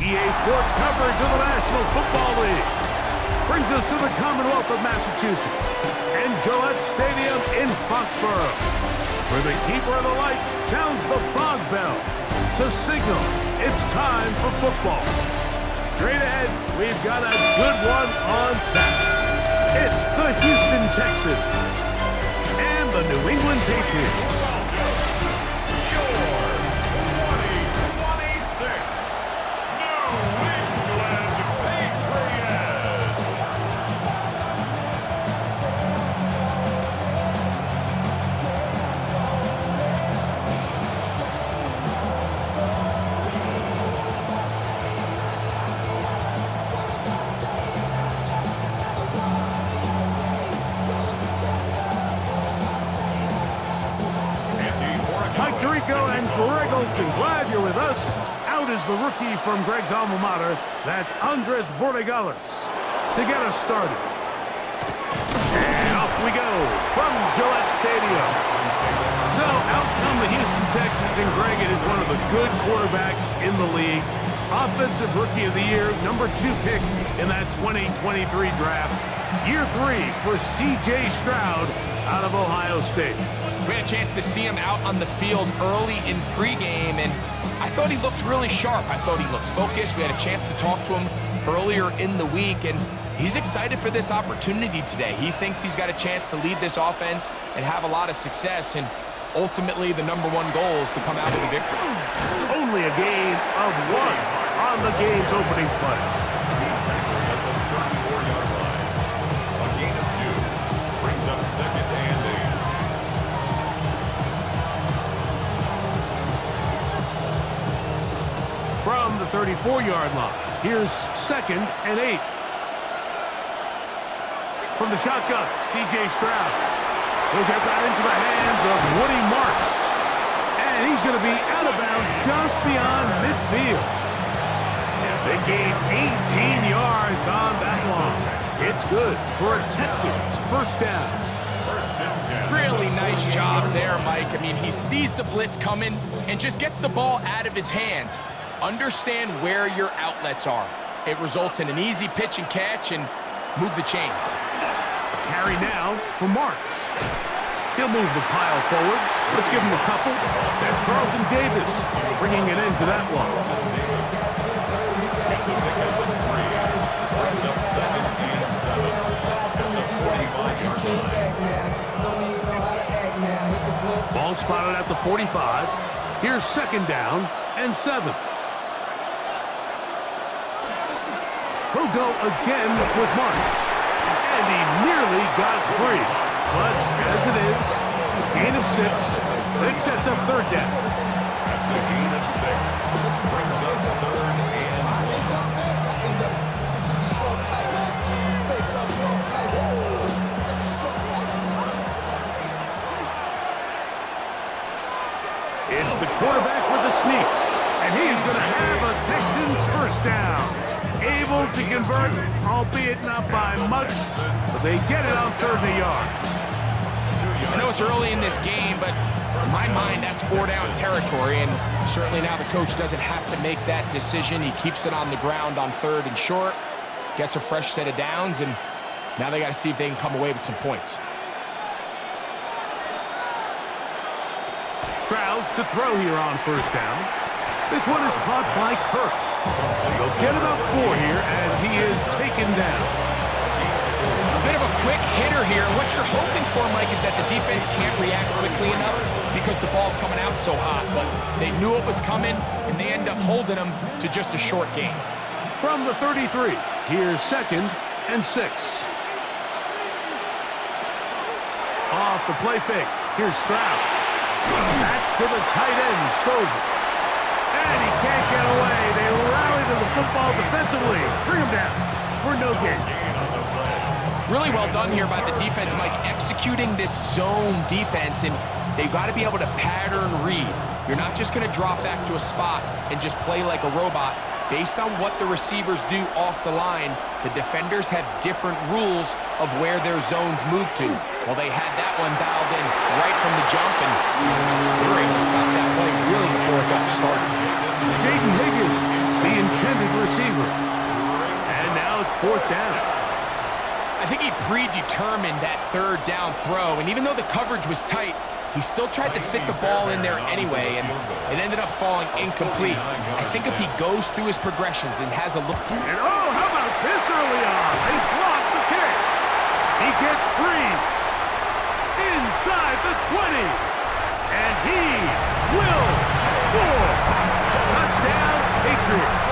EA Sports coverage of the National Football League brings us to the Commonwealth of Massachusetts and Gillette Stadium in Foxborough, where the keeper of the light sounds the fog bell to signal it's time for football. Straight ahead, we've got a good one on tap. It's the Houston Texans and the New England Patriots. And Greg Olson, glad you're with us. Out is the rookie from Greg's alma mater. That's Andres Borregales to get us started. And off we go from Gillette Stadium. So out come the Houston Texans, and Greg, it is one of the good quarterbacks in the league. Offensive Rookie of the Year, #2 pick in that 2023 draft. Year 3 for C.J. Stroud out of Ohio State. We had a chance to see him out on the field early in pregame, and I thought he looked really sharp. I thought he looked focused. We had a chance to talk to him earlier in the week, and he's excited for this opportunity today. He thinks he's got a chance to lead this offense and have a lot of success, and ultimately the #1 goal is to come out with a victory. Only a gain of 1 on the game's opening play. He's tackled at the 34-yard line. A gain of 2 brings up 2nd and 8. From the 34-yard line, here's 2nd and 8. From the shotgun, C.J. Stroud. He'll get that into the hands of Woody Marks. And he's going to be out of bounds just beyond midfield. They gain 18 yards on that one. It's good for a Texans first down. Really nice job there, Mike. I mean, he sees the blitz coming and just gets the ball out of his hands. Understand where your outlets are. It results in an easy pitch and catch and move the chains. Carry now for Marks. He'll move the pile forward. Let's give him a couple. That's Carlton Davis bringing it into that one. Gets a pick up with 3. Brings up 2nd and 7 at the 45-yard line. Ball spotted at the 45. Here's 2nd down and 7. He'll go again with Marks. And he nearly got free. But as it is, gain of 6. It sets up 3rd down. That's a gain of 6. Brings up 3rd and 1. It's the quarterback with the sneak. And he's going to have a Texans first down. Able to convert, albeit not by much, but they get it on 3rd and a yard. I know it's early in this game, but in my mind, that's 4-down territory, and certainly now the coach doesn't have to make that decision. He keeps it on the ground on 3rd and short, gets a fresh set of downs, and now they got to see if they can come away with some points. Stroud to throw here on 1st down. This one is caught by Kirk. They'll get about 4 here as he is taken down. A bit of a quick hitter here. What you're hoping for, Mike, is that the defense can't react quickly enough because the ball's coming out so hot. But they knew it was coming, and they end up holding them to just a short gain. From the 33, here's 2nd and 6. Off the play fake, here's Stroud. That's to the tight end, Stover. And he can't get away. They rally to the football defensively. Bring him down for no gain. Really well done here by the defense, Mike, executing this zone defense, and they've got to be able to pattern read. You're not just going to drop back to a spot and just play like a robot. Based on what the receivers do off the line, the defenders have different rules of where their zones move to. Well, they had that one dialed in right from the jump, and they were able to stop that play really before it got started. Jaden Higgins the intended receiver. And now it's 4th down. I think he predetermined that 3rd down throw, and even though the coverage was tight, he still tried to fit the ball in there anyway, and it ended up falling incomplete. I think if he goes through his progressions and has a look... And oh, how about this early on? They blocked the kick. He gets free. Inside the 20. And he will score. Touchdown, Patriots.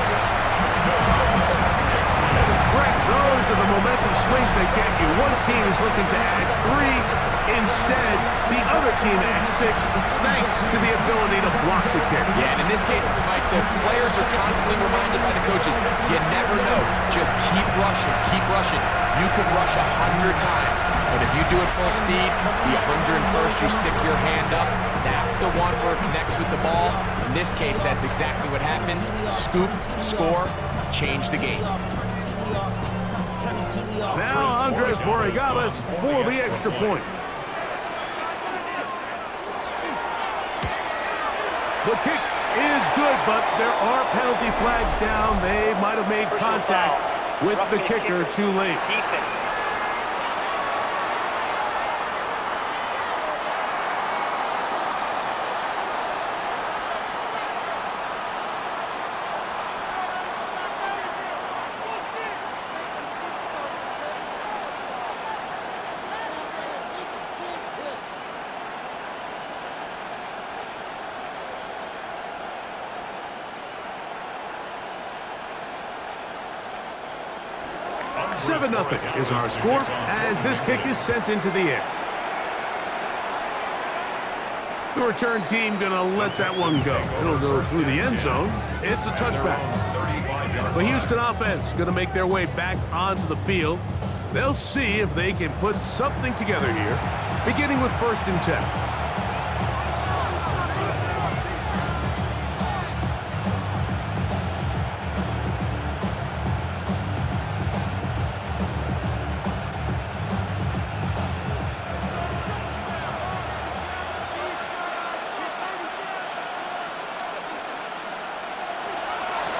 Frank, those are the momentum swings that get you. One team is looking to add 3. Instead, the other team adds 6, thanks to the ability to block the kick. Yeah, and in this case, Mike, the players are constantly reminded by the coaches, you never know. Just keep rushing, keep rushing. You could rush 100 times, but if you do it full speed, the 101st, you stick your hand up. That's the one where it connects with the ball. In this case, that's exactly what happens. Scoop, score, change the game. Now Andres Borregales for the extra point. The kick is good, but there are penalty flags down. They might have made contact with the kicker too late. Nothing is our score as this kick is sent into the air. The return team gonna let that one go. It'll go through the end zone. It's a touchback. The Houston offense gonna make their way back onto the field. They'll see if they can put something together here, beginning with 1st and 10.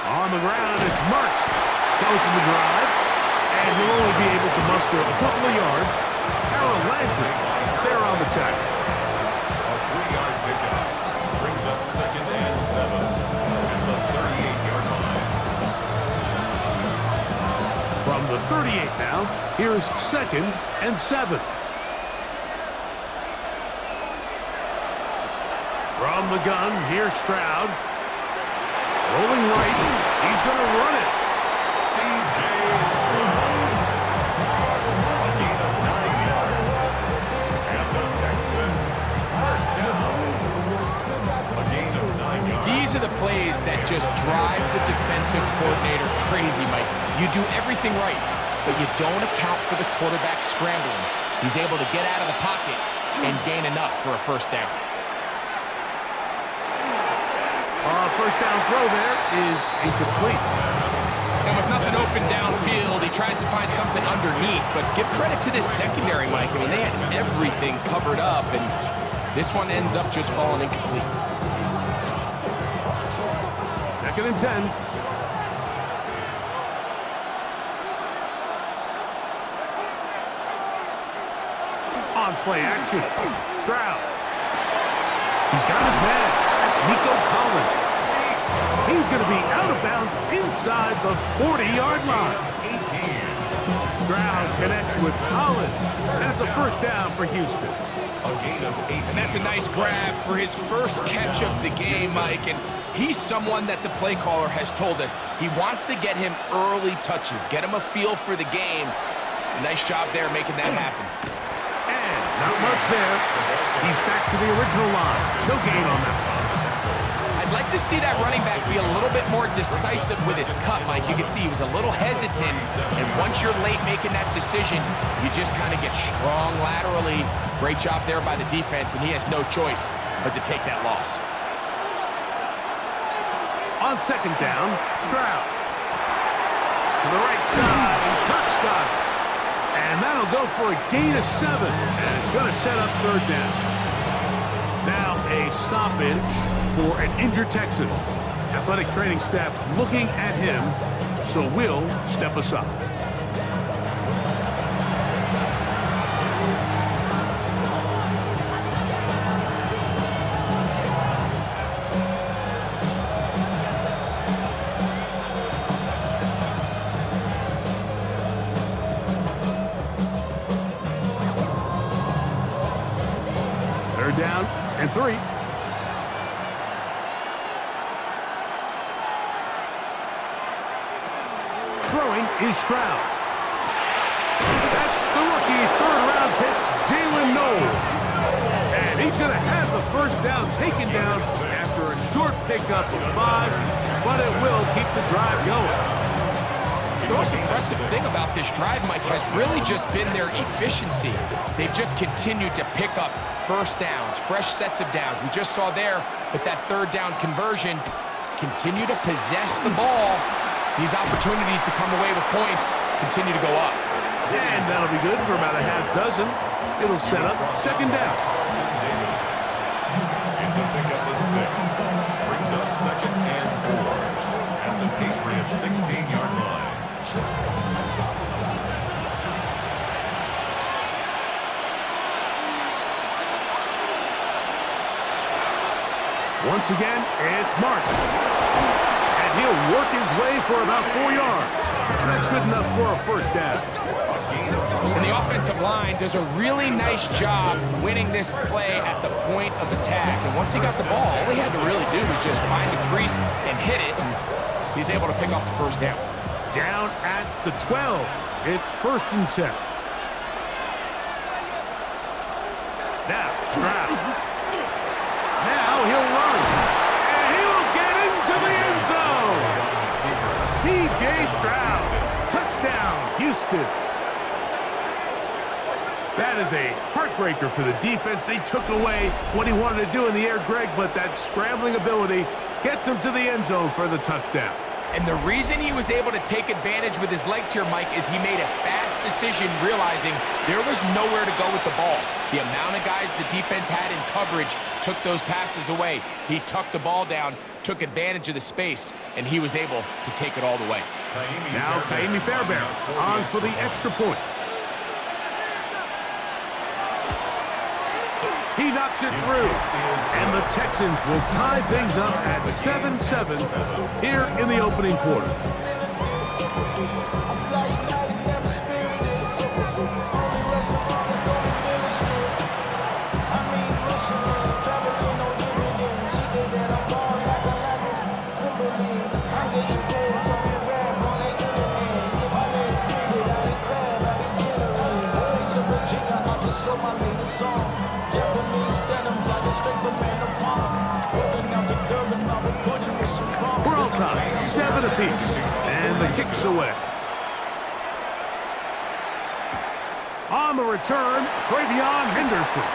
On the ground, it's Marks to open the drive. And he'll only be able to muster a couple of yards. Harold Landry there on the tackle. A 3-yard pickup brings up 2nd and 7 at the 38-yard line. From the 38 now, here's 2nd and 7. From the gun, here's Stroud. Rolling right, he's going to run it. C.J. Stroud. A gain of 9 yards. And the Texans 1st down. A gain of 9 yards. These are the plays that just drive the defensive coordinator crazy, Mike. You do everything right, but you don't account for the quarterback scrambling. He's able to get out of the pocket and gain enough for a 1st down. First down throw there is incomplete. And with nothing open downfield, he tries to find something underneath. But give credit to this secondary, Mike. I mean, they had everything covered up, and this one ends up just falling incomplete. 2nd and 10. On play action. Stroud. He's got his man. That's Nico Collins. He's going to be out of bounds inside the 40-yard line. 18. Stroud connects with Collins. That's a 1st down for Houston. A gain of 18. And that's a nice grab for his first catch of the game, Mike. And he's someone that the play caller has told us he wants to get him early touches, get him a feel for the game. Nice job there making that happen. And not much there. He's back to the original line. No gain on that one. I'd like to see that running back be a little bit more decisive with his cut, Mike. You can see he was a little hesitant, and once you're late making that decision, you just kind of get strong laterally. Great job there by the defense, and he has no choice but to take that loss. On 2nd down, Stroud. To the right side, and Kirk's got it. And that'll go for a gain of 7, and it's going to set up 3rd down. Now a stoppage for an injured Texan. Athletic training staff looking at him, so we'll step aside. Third down and 3. Throwing is Stroud. That's the rookie third-round pick, Jalen Noel. And he's going to have the first down taken down after a short pickup of 5, but it will keep the drive going. The most impressive thing about this drive, Mike, has really just been their efficiency. They've just continued to pick up first downs, fresh sets of downs. We just saw there with that third down conversion, continue to possess the ball. These opportunities to come away with points continue to go up. And that'll be good for about a half dozen. It'll set up second down. It's a pickup of 6. Brings up second and 4. At the Patriots' 16-yard line. Once again, it's Marks. And he'll work his way for about 4 yards. That's good enough for a first down. And the offensive line does a really nice job winning this play at the point of attack. And once he got the ball, all he had to really do was just find the crease and hit it. And he's able to pick up the first down. Down at the 12. It's first and 10. Now, Stroud. Now he'll run. And he will get into the end zone. C.J. Stroud. Touchdown, Houston. That is a heartbreaker for the defense. They took away what he wanted to do in the air, Greg, but that scrambling ability gets him to the end zone for the touchdown. And the reason he was able to take advantage with his legs here, Mike, is he made a fast decision realizing there was nowhere to go with the ball. The amount of guys the defense had in coverage took those passes away. He tucked the ball down, took advantage of the space, and he was able to take it all the way. Now Kaimi Fairbairn on for the extra point. He knocks it through, and the Texans will tie things up at 7-7 here in the opening quarter. We're all tied, 7 apiece, and the kick's away. On the return, Travion Henderson.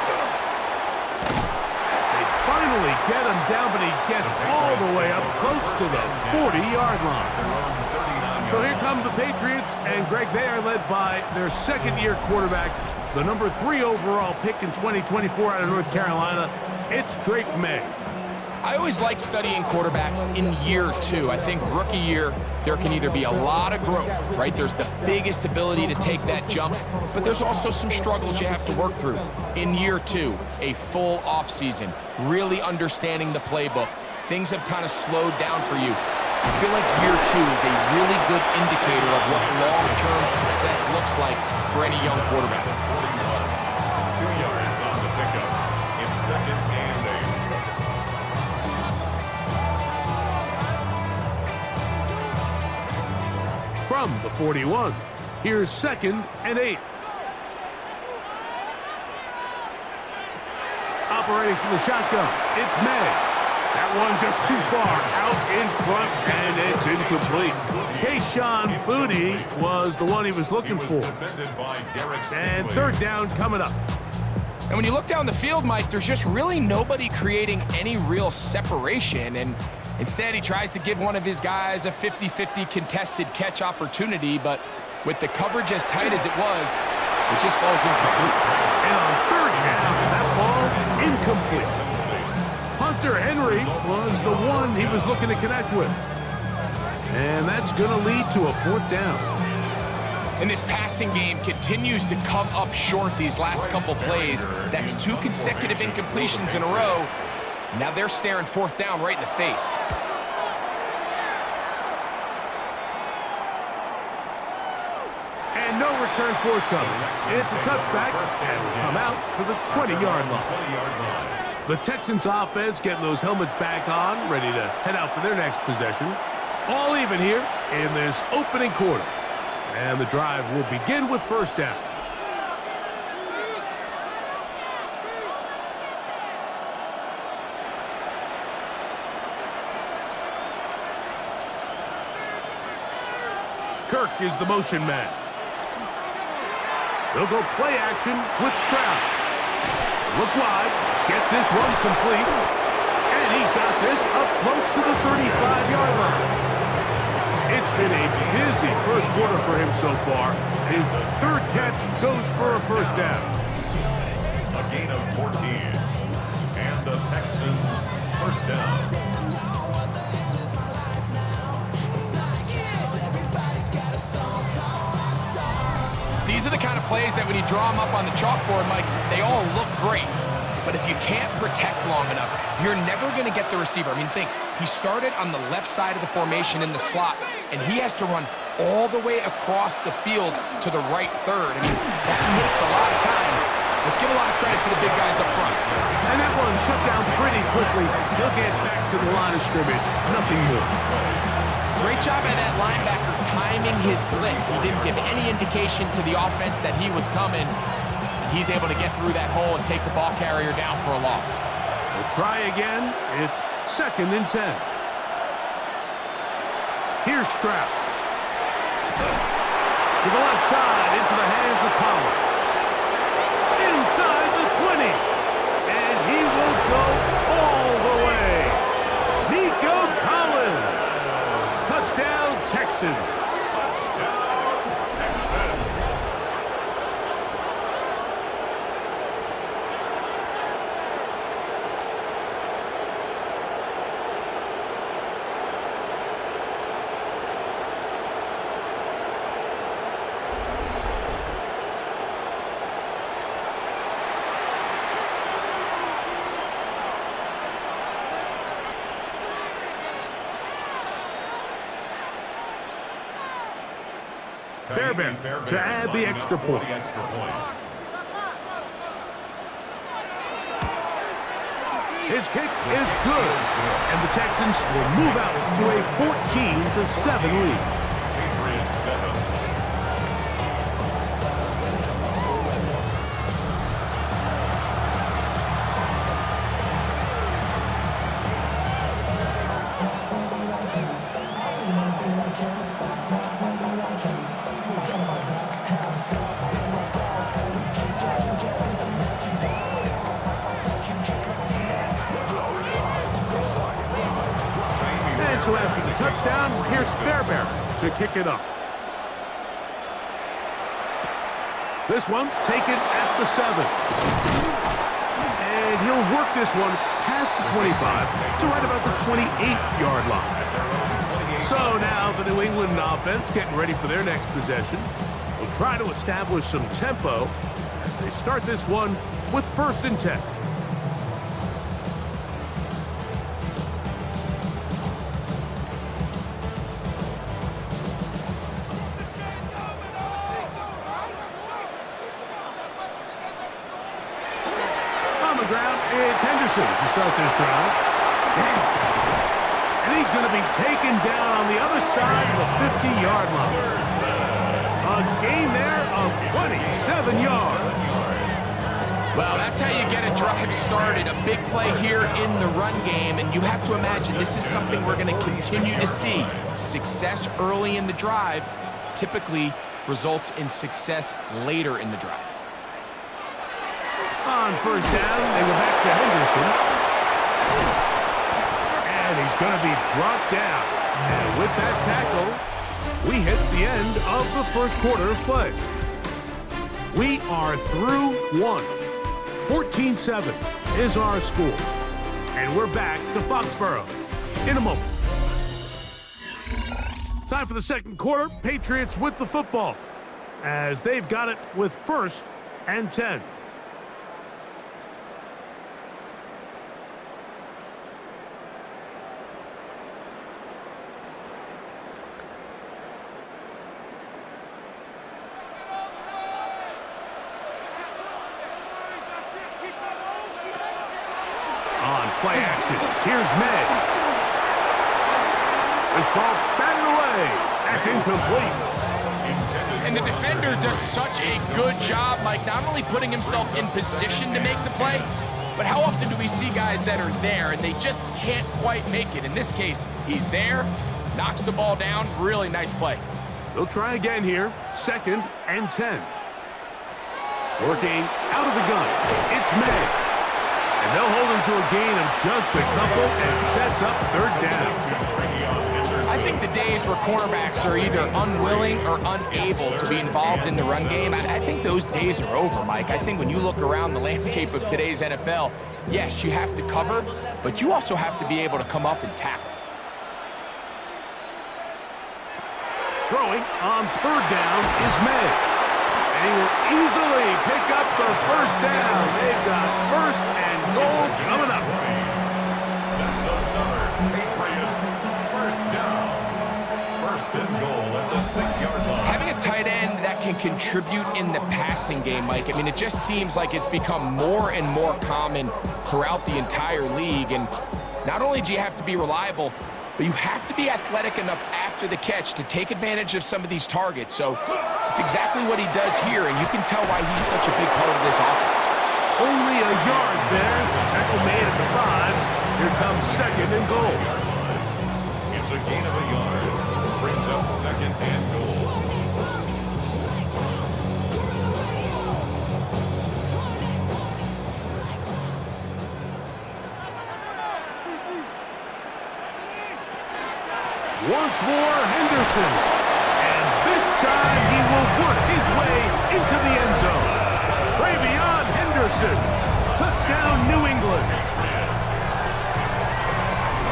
They finally get him down, but he gets all the way up close to the 40-yard line. So here come the Patriots, and Greg, they are led by their second-year quarterback, the number 3 overall pick in 2024 out of North Carolina. It's Drake May. I always like studying quarterbacks in year 2. I think rookie year, there can either be a lot of growth, right? There's the biggest ability to take that jump, but there's also some struggles you have to work through. In year 2, a full offseason, really understanding the playbook. Things have kind of slowed down for you. I feel like year 2 is a really good indicator of what long-term success looks like for any young quarterback. 2 yards on the pickup. It's second and 8. From the 41, here's second and 8. Operating from the shotgun, it's May. That one just too far out in front, and it's incomplete. Kayshon Boutte was the one he was looking for. And third down coming up. And when you look down the field, Mike, there's just really nobody creating any real separation. And instead, he tries to give one of his guys a 50-50 contested catch opportunity. But with the coverage as tight as it was, it just falls incomplete. And on third down, that ball incomplete. Punt Hunter Henry was the one he was looking to connect with. And that's going to lead to a 4th down. And this passing game continues to come up short these last couple plays. That's 2 consecutive incompletions in a row. Now they're staring 4th down right in the face. And no return forthcoming. It's a touchback and will come out to the 20-yard line. The Texans offense getting those helmets back on, ready to head out for their next possession. All even here in this opening quarter. And the drive will begin with 1st down. Kirk is the motion man. They'll go play action with Stroud. Look wide, get this one complete. And he's got this up close to the 35-yard line. It's been a busy first quarter for him so far. His 3rd catch goes for a 1st down. A gain of 14. And the Texans 1st down. These are the kind of plays that when you draw them up on the chalkboard, Mike, they all look great. But if you can't protect long enough, you're never going to get the receiver. I mean, think, he started on the left side of the formation in the slot, and he has to run all the way across the field to the right third. I mean, that takes a lot of time. Let's give a lot of credit to the big guys up front. And that one shut down pretty quickly. He'll get back to the line of scrimmage. Nothing more. Great job by that linebacker timing his blitz. He didn't give any indication to the offense that he was coming. And he's able to get through that hole and take the ball carrier down for a loss. We'll try again. It's 2nd and 10. Here's Stroud. To the left side, into the hands of Collins. Inside the 20. And he will go all the way. Nico Collins. Touchdown, Texans. Fairbairn to add the extra point. His kick is good, and the Texans will move out to a 14-7 lead. Patriots 7. So after the touchdown, here's Fairbairn to kick it up. This one taken at the 7. And he'll work this one past the 25 to right about the 28-yard line. So now the New England offense getting ready for their next possession. Will try to establish some tempo as they start this one with 1st and 10. It's Henderson to start this drive. And he's going to be taken down on the other side of the 50-yard line. A gain there of 27 yards. Well, that's how you get a drive started. A big play here in the run game, and you have to imagine this is something we're going to continue to see. Success early in the drive typically results in success later in the drive. On 1st down, they go back to Henderson. And he's going to be brought down. And with that tackle, we hit the end of the 1st quarter of play. We are through 1. 14-7 is our score. And we're back to Foxborough in a moment. Time for the second quarter. Patriots with the football as they've got it with 1st and 10. On play action, here's May. This ball batted away. That's incomplete. And the defender does such a good job, Mike, not only putting himself in position to make the play, but how often do we see guys that are there and they just can't quite make it? In this case, he's there, knocks the ball down. Really nice play. They'll try again here. 2nd and 10. Working out of the gun. It's May. And they'll hold him to a gain of just a couple and sets up 3rd down. I think the days where cornerbacks are either unwilling or unable to be involved in the run game, I think those days are over, Mike. I think when you look around the landscape of today's NFL, yes, you have to cover, but you also have to be able to come up and tackle. Throwing on 3rd down is May. And he will easily pick up the 1st down. They've got 1st and goal coming up. That's another Patriots 1st down. 1st and goal at the 6-yard line. Having a tight end that can contribute in the passing game, Mike, I mean, it just seems like it's become more and more common throughout the entire league. And not only do you have to be reliable, but you have to be athletic enough after the catch to take advantage of some of these targets. So it's exactly what he does here, and you can tell why he's such a big part of this offense. Only a yard there. Tackle made at the 5. Here comes 2nd and goal. It's a gain of a yard. Brings up 2nd and goal. Once more, Henderson. And this time he will work his way into the end zone. Travion Henderson. Touchdown, New England.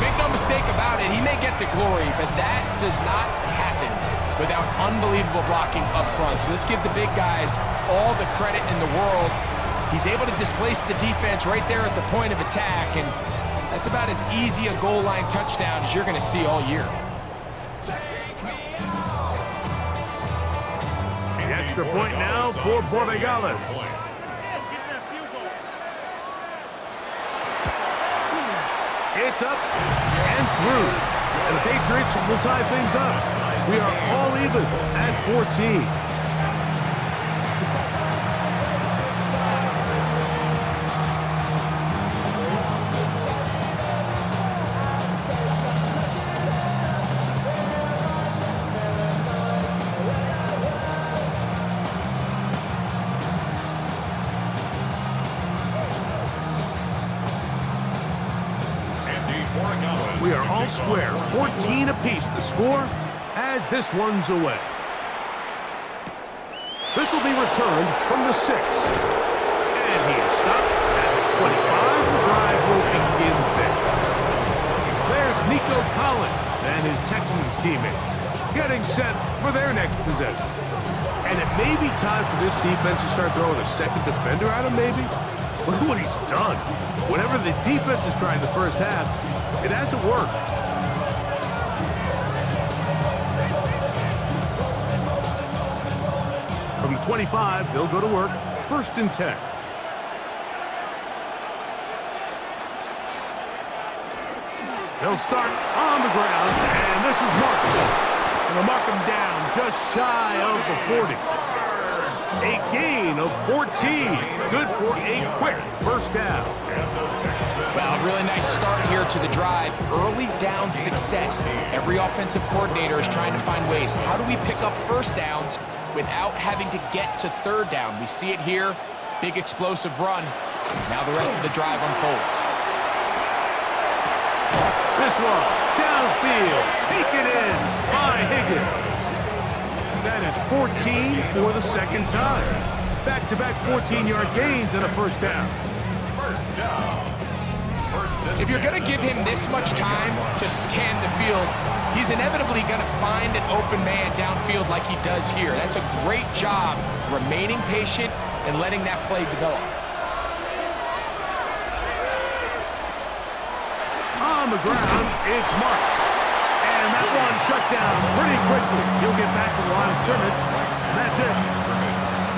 Make no mistake about it, he may get the glory, but that does not happen without unbelievable blocking up front. So let's give the big guys all the credit in the world. He's able to displace the defense right there at the point of attack, and that's about as easy a goal line touchdown as you're going to see all year. The extra point now for Borregales. It's up and through. And the Patriots will tie things up. We are all even at 14. We are all square, 14 apiece the score as this one's away. This will be returned from the 6. And he is stopped at the 25. The drive will begin there. There's Nico Collins and his Texans teammates getting set for their next possession. And it may be time for this defense to start throwing a 2nd defender at him, maybe. Look at what he's done. Whenever the defense has tried the first half, it hasn't worked. From the 25, they'll go to work. 1st and 10. They'll start on the ground, and this is Marks. And they'll mark him down just shy of the 40. A gain of 14. Good for a quick 1st down. Well, really nice start here to the drive. Early down success. Every offensive coordinator is trying to find ways. How do we pick up 1st downs without having to get to 3rd down? We see it here. Big explosive run. Now the rest of the drive unfolds. This one, downfield, taken in by Higgins. That is 14 for the 2nd time. Back-to-back 14-yard gains and a 1st down. 1st down. 1st If you're going to give him this much time to scan the field, he's inevitably going to find an open man downfield like he does here. That's a great job remaining patient and letting that play develop. On the ground, it's Marks. And that one shut down pretty quickly. He'll get back to the line of scrimmage, and that's it.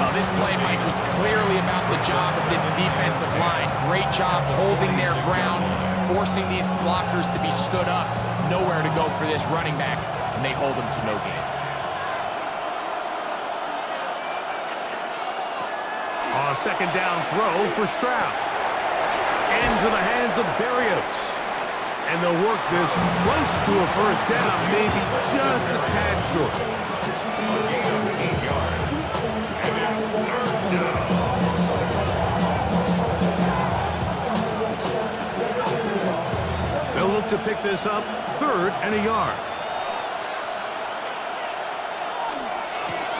Well, this play, Mike, was clearly about the job of this defensive line. Great job holding their ground, forcing these blockers to be stood up. Nowhere to go for this running back, and they hold him to no gain. A second down throw for Stroud. Into the hands of Berrios. And they'll work this close to a first down, maybe just a tad short. They'll look to pick this up, 3rd and a yard.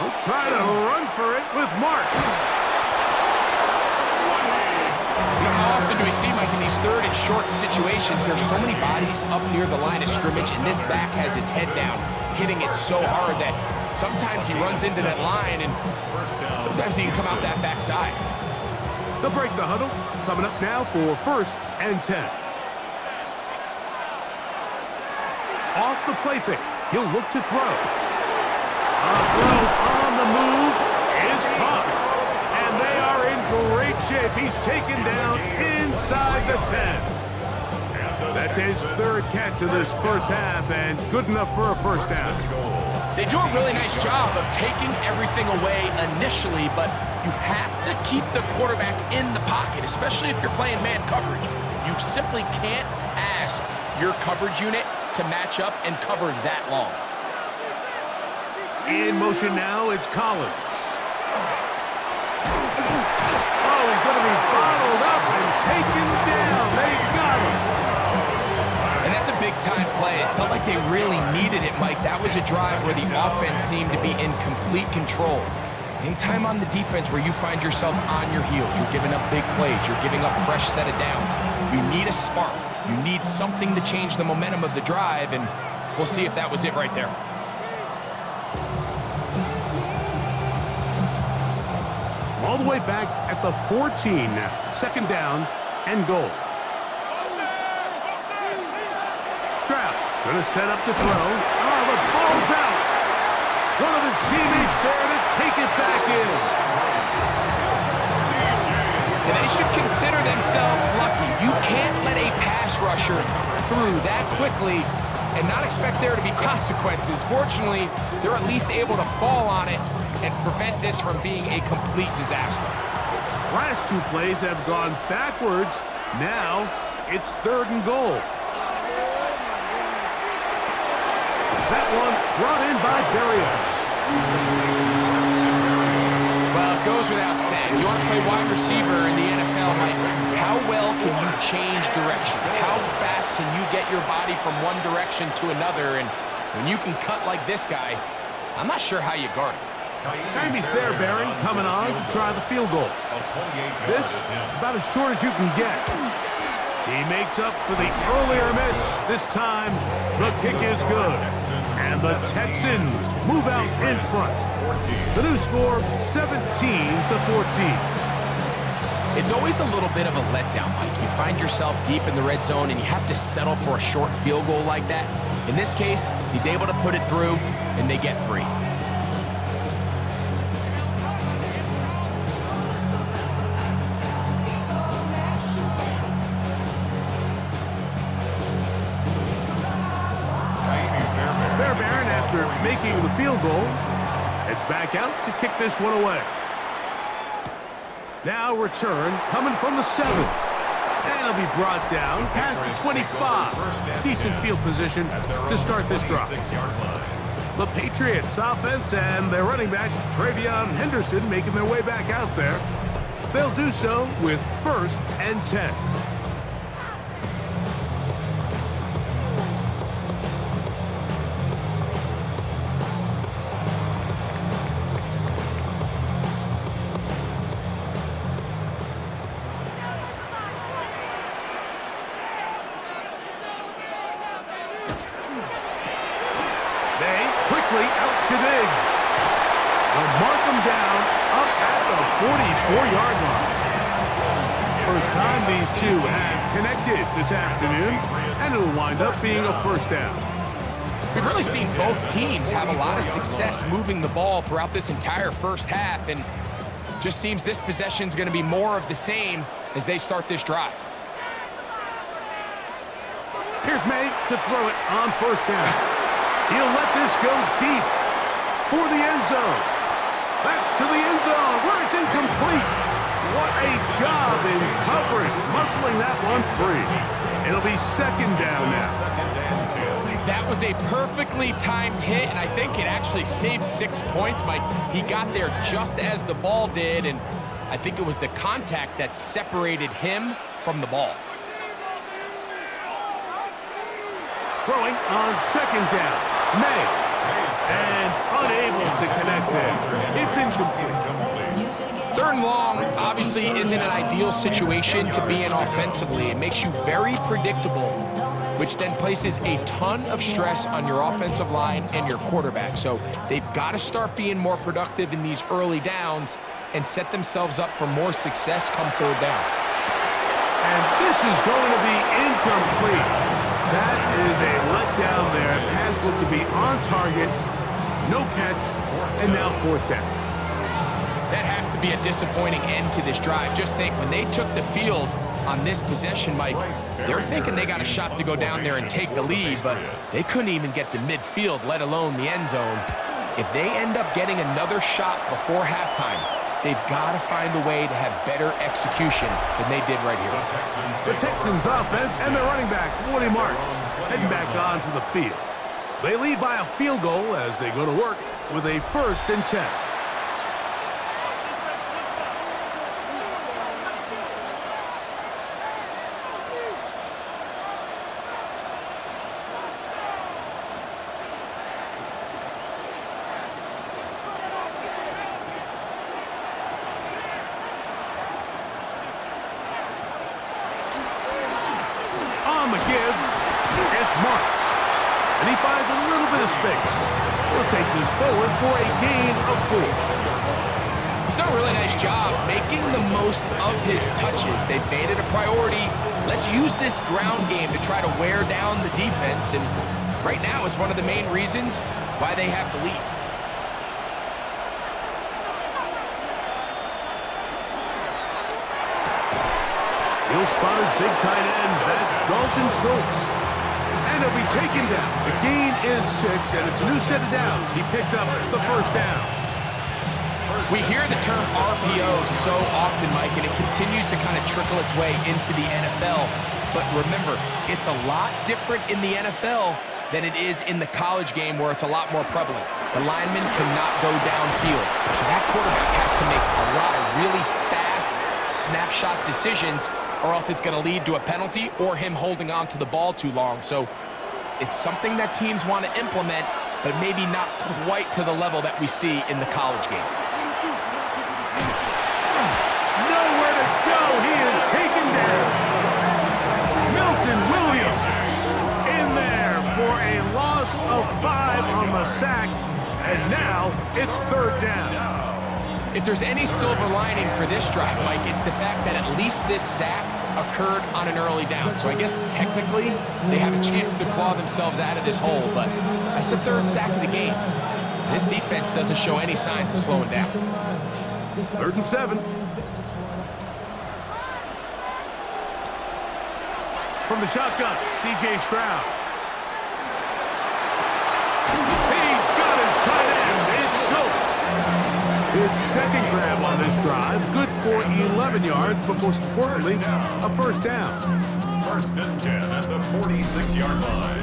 They'll try to run for it with Marks. How often do we see, Mike, in these 3rd and short situations, there's so many bodies up near the line of scrimmage, and this back has his head down, hitting it so hard that sometimes he runs into that line, and sometimes he can come out that backside. They'll break the huddle, coming up now for 1st and 10. Off the play fake, he'll look to throw. A throw on the move is caught. And they are in great shape. He's taken down inside the 10. That's his 3rd catch of this first half, and good enough for a first down. They do a really nice job of taking everything away initially, but you have to keep the quarterback in the pocket, especially if you're playing man coverage. You simply can't ask your coverage unit to match up and cover that long. In motion now, it's Collins. Oh, he's going to be bottled up and taken down. They got him. And that's a big-time play. It felt like they really needed it, Mike. That was a drive where the offense seemed to be in complete control. Anytime on the defense where you find yourself on your heels, you're giving up big plays, you're giving up fresh set of downs, you need a spark. You need something to change the momentum of the drive, and we'll see if that was it right there. All the way back at the 14 now. 2nd down and goal. Stroud going to set up the throw. Oh, the ball's out. One of his teammates there to take it back in. And they should consider themselves lucky. You can't let a pass rusher through that quickly and not expect there to be consequences. Fortunately, they're at least able to fall on it and prevent this from being a complete disaster. Last 2 plays have gone backwards. Now it's 3rd and goal. That one brought in by Berrios. Well, it goes without saying. You want to play wide receiver in the NFL, Mike. How well can you change directions? How fast can you get your body from one direction to another? And when you can cut like this guy, I'm not sure how you guard him. Jamie Fairbairn coming on to try the field goal. This, about as short as you can get. He makes up for the earlier miss. This time, the kick is good. And the Texans move out in front. The new score, 17-14. It's always a little bit of a letdown, Mike. You find yourself deep in the red zone, and you have to settle for a short field goal like that. In this case, he's able to put it through, and they get 3. Fairbairn, after making the field goal, heads back out to kick this one away. Now return coming from the 7. And he'll be brought down past the 25. Decent field position to start this drive. The Patriots offense and their running back, Travion Henderson, making their way back out there. They'll do so with 1st and 10. Diggs. They'll mark him down up at the 44-yard line. First time these two have connected this afternoon, and it'll wind up being a first down. We've really seen both teams have a lot of success moving the ball throughout this entire first half, and just seems this possession is going to be more of the same as they start this drive. Here's May to throw it on first down. He'll let this go deep for the end zone. That's to the end zone where it's incomplete. What a job in coverage, muscling that one free. It'll be second down now. That was a perfectly timed hit, and I think it actually saved 6 points, Mike. He got there just as the ball did, and I think it was the contact that separated him from the ball. Throwing on second down, May, and unable to connect there. It's incomplete. Third and long obviously isn't an ideal situation to be in offensively. It makes you very predictable, which then places a ton of stress on your offensive line and your quarterback. So they've got to start being more productive in these early downs and set themselves up for more success come third down. And this is going to be incomplete. That is a letdown there. Pass looked to be on target, no catch, and now fourth down. That has to be a disappointing end to this drive. Just think, when they took the field on this possession, Mike, they're thinking they got a shot to go down there and take the lead, but they couldn't even get to midfield, let alone the end zone. If they end up getting another shot before halftime, they've got to find a way to have better execution than they did right here. The Texans offense and their running back, Woody Marks, heading back onto the field. They lead by a field goal as they go to work with a 1st and 10. On the give, it's Marks. And he finds a little bit of space. He'll take this forward for a gain of 4. He's done a really nice job making the most of his touches. They've made it a priority. Let's use this ground game to try to wear down the defense. And right now, it's one of the main reasons why they have the lead. He'll spot his big tight end. That's Dalton Schultz. And he'll be taken down. The gain is 6, and it's a new set of downs. He picked up the first down. We hear the term RPO so often, Mike, and it continues to kind of trickle its way into the NFL. But remember, it's a lot different in the NFL than it is in the college game, where it's a lot more prevalent. The lineman cannot go downfield, so that quarterback has to make a lot of really fast snapshot decisions, or else it's going to lead to a penalty or him holding on to the ball too long. So it's something that teams want to implement, but maybe not quite to the level that we see in the college game. Nowhere to go. He is taken down. Milton Williams in there for a loss of 5 on the sack, and now it's third down. If there's any silver lining for this drive, Mike, it's the fact that at least this sack occurred on an early down. So I guess technically they have a chance to claw themselves out of this hole, but that's the 3rd sack of the game. This defense doesn't show any signs of slowing down. 3rd and 7. From the shotgun, C.J. Stroud. He's got his tight end. It's Schultz. His second grab on this drive, good for 11 yards, but most importantly, a first down. 1st and 10 at the 46-yard line.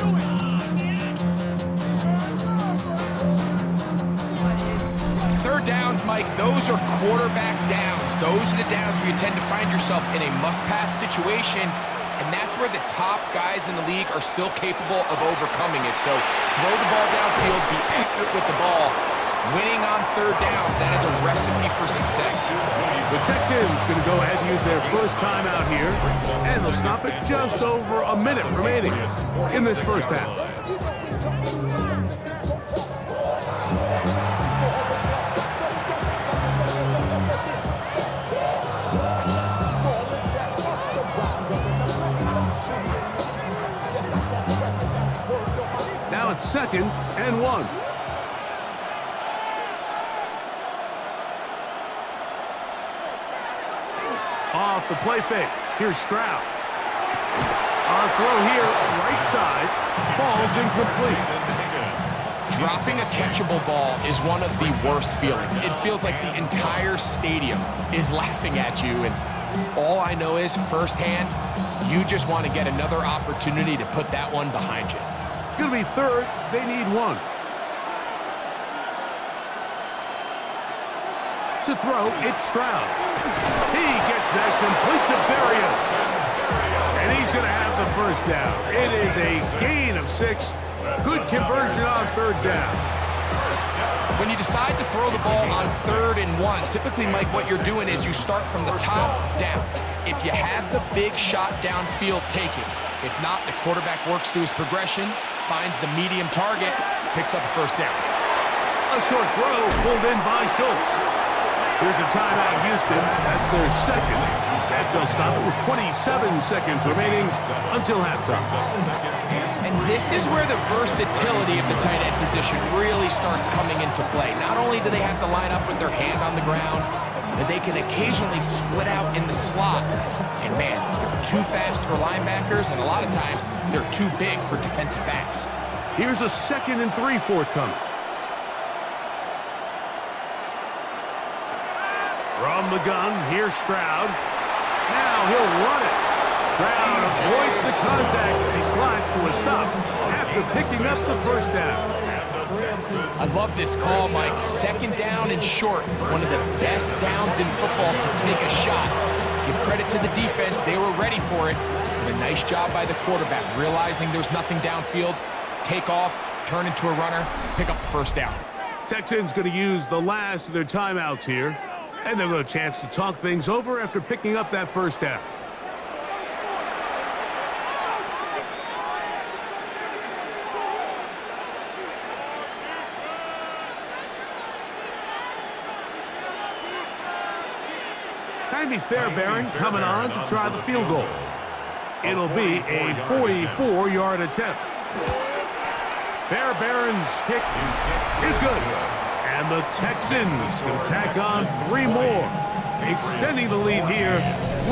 Third downs, Mike, those are quarterback downs. Those are the downs where you tend to find yourself in a must-pass situation, and that's where the top guys in the league are still capable of overcoming it. So throw the ball downfield, be accurate with the ball. Winning on third downs, that is a recipe for success. The Texans going to go ahead and use their first time out here, and they'll stop it just over a minute remaining in this first half. 2nd and 1. Off the play fake. Here's Stroud. On throw here, right side, falls incomplete. Dropping a catchable ball is one of the worst feelings. It feels like the entire stadium is laughing at you, and all I know is firsthand, you just want to get another opportunity to put that one behind you. It's going to be 3rd. They need 1. To throw, it's Stroud. He gets that complete to Berrios. And he's going to have the first down. It is a gain of 6. Good conversion on 3rd down. When you decide to throw the ball on 3rd and 1, typically, Mike, what you're doing is you start from the top down. If you have the big shot downfield, take it. If not, the quarterback works through his progression, finds the medium target, picks up a first down. A short throw pulled in by Schultz. Here's a timeout, Houston. That's their 2nd, as they'll stop it with 27 seconds remaining until halftime. And this is where the versatility of the tight end position really starts coming into play. Not only do they have to line up with their hand on the ground, but they can occasionally split out in the slot. And man, they're too fast for linebackers, and a lot of times they're too big for defensive backs. Here's a 2nd and 3 forthcoming. From the gun, here's Stroud. Now he'll run it. Stroud avoids the contact as he slides to a stop after picking up the first down. I love this call, Mike. 2nd down and short. One of the best downs in football to take a shot. Give credit to the defense. They were ready for it. But a nice job by the quarterback, realizing there's nothing downfield. Take off, turn into a runner, pick up the first down. Texans going to use the last of their timeouts here. And they'll have a chance to talk things over after picking up that first down. Jaime Fairbairn coming on to try the field goal. It'll be a 44-yard attempt. Fairbairn's kick is good. And the Texans can tack on 3 more, extending the lead here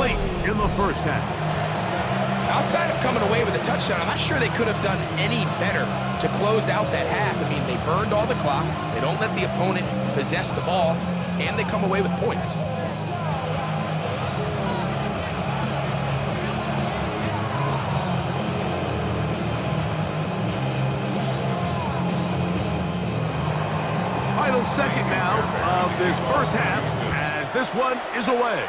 late in the first half. Outside of coming away with a touchdown, I'm not sure they could have done any better to close out that half. I mean, they burned all the clock, they don't let the opponent possess the ball, and they come away with points. Final 2nd now of this first half as this one is away.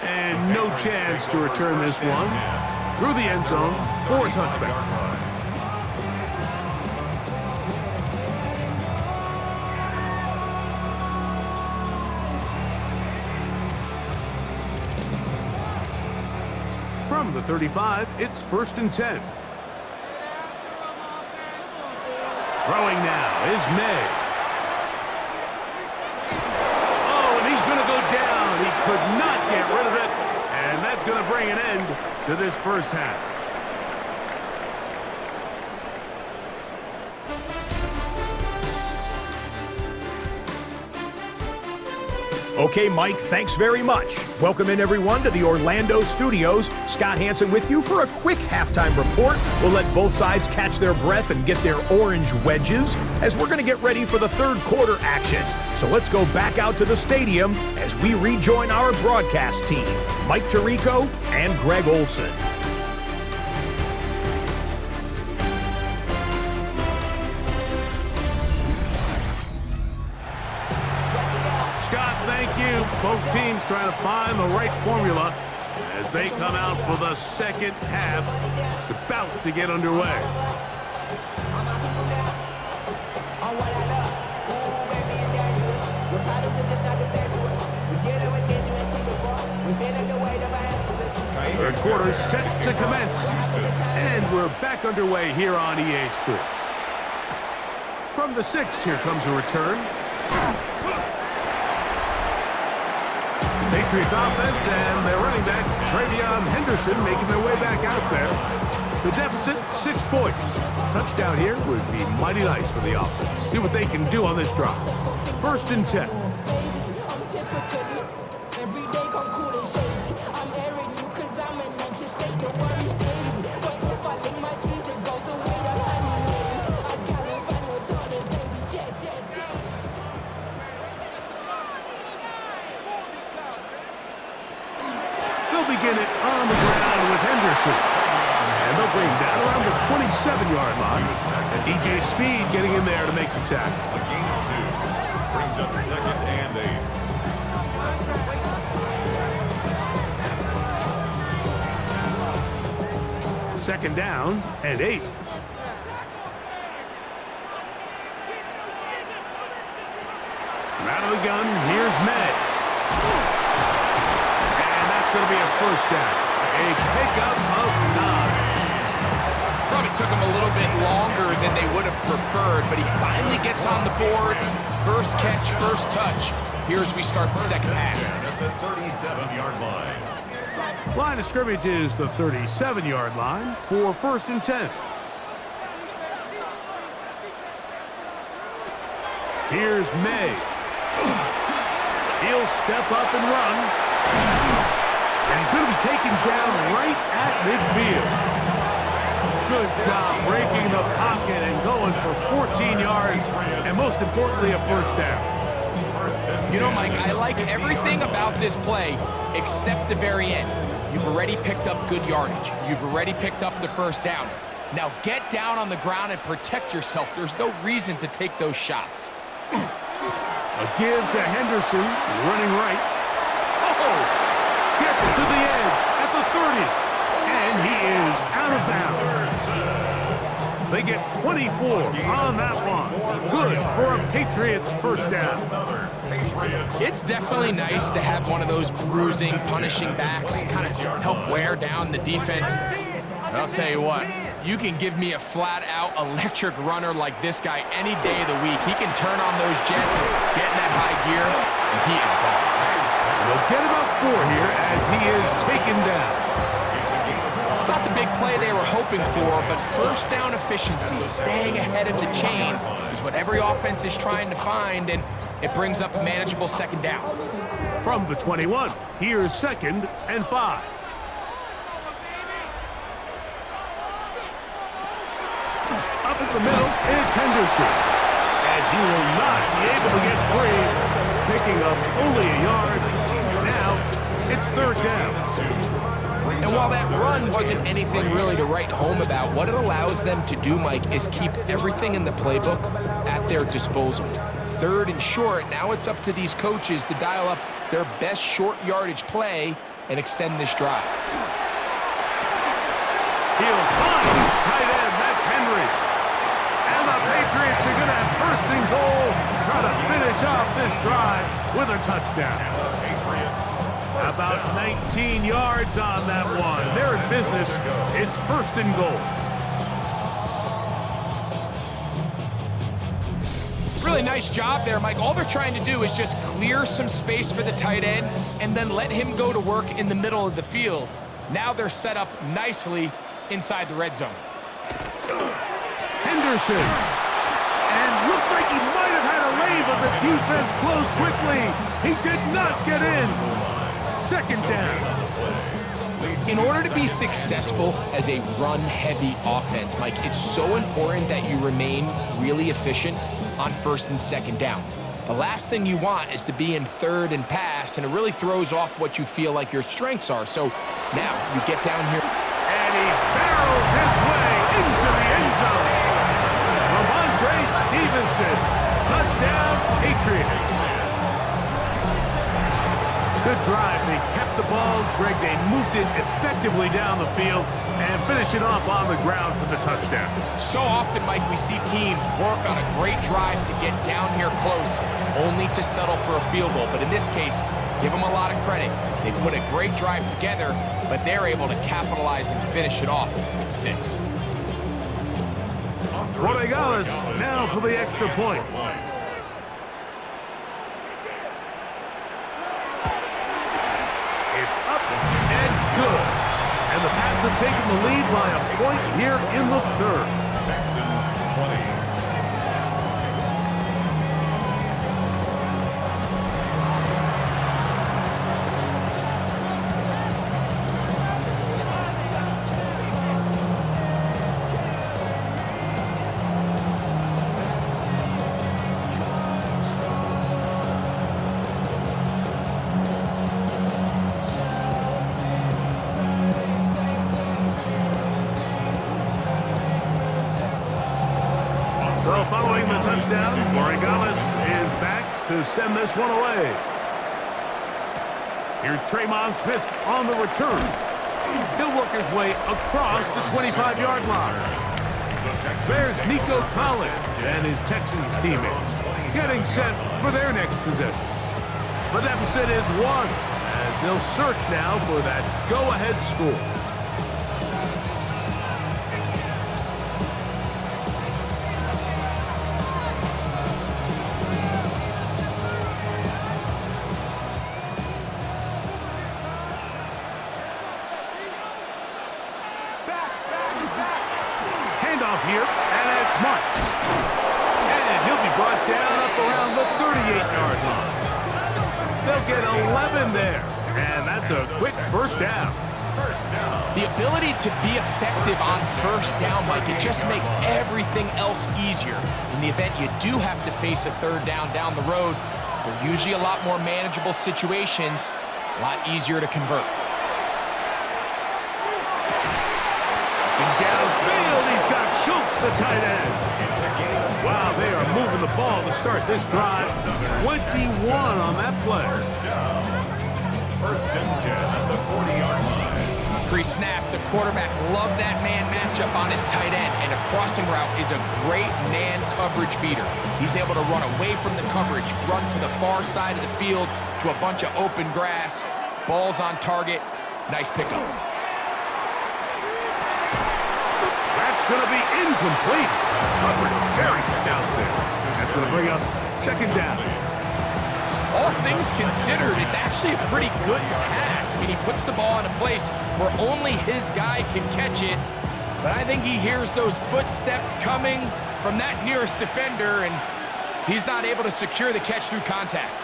And no chance to return this one through the end zone for a touchback. From the 35, it's 1st and 10. Throwing now is May. Oh, and he's going to go down. He could not get rid of it, and that's going to bring an end to this first half. Okay, Mike, thanks very much. Welcome in, everyone, to the Orlando studios. Scott Hansen with you for a quick halftime report. We'll let both sides catch their breath and get their orange wedges as we're going to get ready for the 3rd quarter action. So let's go back out to the stadium as we rejoin our broadcast team, Mike Tirico and Greg Olson. Scott, thank you. Both teams trying to find the right formula as they come out for the 2nd half. It's about to get underway. Third quarter set to commence. And we're back underway here on EA Sports. From the 6, here comes a return. Patriots offense and their running back, Travion Henderson, making their way back out there. The deficit, 6 points. Touchdown here would be mighty nice for the offense. See what they can do on this drive. 1st and 10. They'll begin it on the ground with Henderson. And they'll bring down around the 27-yard line. That's E.J. Speed getting in there to make the tackle. A gain of 2. Brings up 2nd and 8. 2nd down and 8. Out of the gun, here's May. And that's going to be a 1st down. A pickup of 9. Probably took him a little bit longer than they would have preferred, but he finally gets on the board. 1st catch, 1st touch. Here as we start the 2nd half. At the 37-yard line. Line of scrimmage is the 37-yard line for 1st and 10. Here's May. He'll step up and run. And he's going to be taken down right at midfield. Good job breaking the pocket and going for 14 yards. And most importantly, a 1st down. You know, Mike, I like everything about this play except the very end. You've already picked up good yardage. You've already picked up the 1st down. Now get down on the ground and protect yourself. There's no reason to take those shots. A give to Henderson, running right. Oh! Gets to the edge at the 30. And he is out of bounds. They get 24 on that one. Good for a Patriots 1st down. It's definitely nice to have one of those bruising, punishing backs kind of help wear down the defense. But I'll tell you what, you can give me a flat-out electric runner like this guy any day of the week. He can turn on those jets, get in that high gear, and he is gone. They'll get about 4 here as he is taken down. It's not the big play they were hoping for, but 1st down efficiency, staying ahead of the chains, is what every offense is trying to find, and it brings up a manageable 2nd down. From the 21, here's 2nd and 5. Up the middle, it's Henderson. And he will not be able to get free, picking up only a yard. Now, it's 3rd down. And while that run wasn't anything really to write home about, what it allows them to do, Mike, is keep everything in the playbook at their disposal. 3rd and short, now it's up to these coaches to dial up their best short yardage play and extend this drive. He'll find his tight end, that's Henry. And the Patriots are going to have 1st and goal, try to finish off this drive with a touchdown. About 19 yards on that one. They're in business. It's 1st and goal. Really nice job there, Mike. All they're trying to do is just clear some space for the tight end and then let him go to work in the middle of the field. Now they're set up nicely inside the red zone. Henderson. And looked like he might have had a lay, but the defense closed quickly. He did not get in. 2nd down. In order to be successful as a run-heavy offense, Mike, it's so important that you remain really efficient on 1st and 2nd down. The last thing you want is to be in 3rd and pass, and it really throws off what you feel like your strengths are. So now you get down here. And he barrels his way into the end zone. Ramondre Stevenson. Touchdown, Patriots. Good drive. They kept the ball. Greg, they moved it effectively down the field and finish it off on the ground for the touchdown. So often, Mike, we see teams work on a great drive to get down here close, only to settle for a field goal. But in this case, give them a lot of credit. They put a great drive together, but they're able to capitalize and finish it off with 6. Borregales now for the extra point. It's up and good. And the Pats have taken the lead by a point here in the third. Texans 20. So following the touchdown, Borregales is back to send this one away. Here's Tremont Smith on the return. He'll work his way across the 25-yard line. There's Nico Collins and his Texans teammates getting set for their next possession. The deficit is 1 as they'll search now for that go-ahead score. Handoff here, and it's Marks. And he'll be brought down up around the 38-yard line. They'll get 11 there, and that's a quick first down. The ability to be effective on first down, Mike, it just makes everything else easier. In the event you do have to face a third down the road, they're usually a lot more manageable situations, a lot easier to convert. Downfield, he's got Schultz, the tight end. Wow, they are moving the ball to start this drive. 21 on that play. First and 10 at the 40-yard line. Pre-snap, the quarterback loved that man matchup on his tight end, and a crossing route is a great man coverage beater. He's able to run away from the coverage, run to the far side of the field to a bunch of open grass. Ball's on target. Nice pickup. Going to be incomplete. Coverage very stout there. That's going to bring us second down. All things considered, it's actually a pretty good pass. I mean, he puts the ball in a place where only his guy can catch it. But I think he hears those footsteps coming from that nearest defender, and he's not able to secure the catch through contact.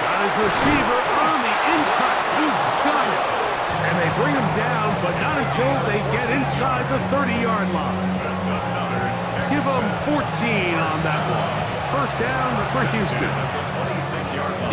Got his receiver on the in-cut. He's got it. And they bring him down, but not until they get inside the 30-yard line. Give them 14 on that one. First down for Houston.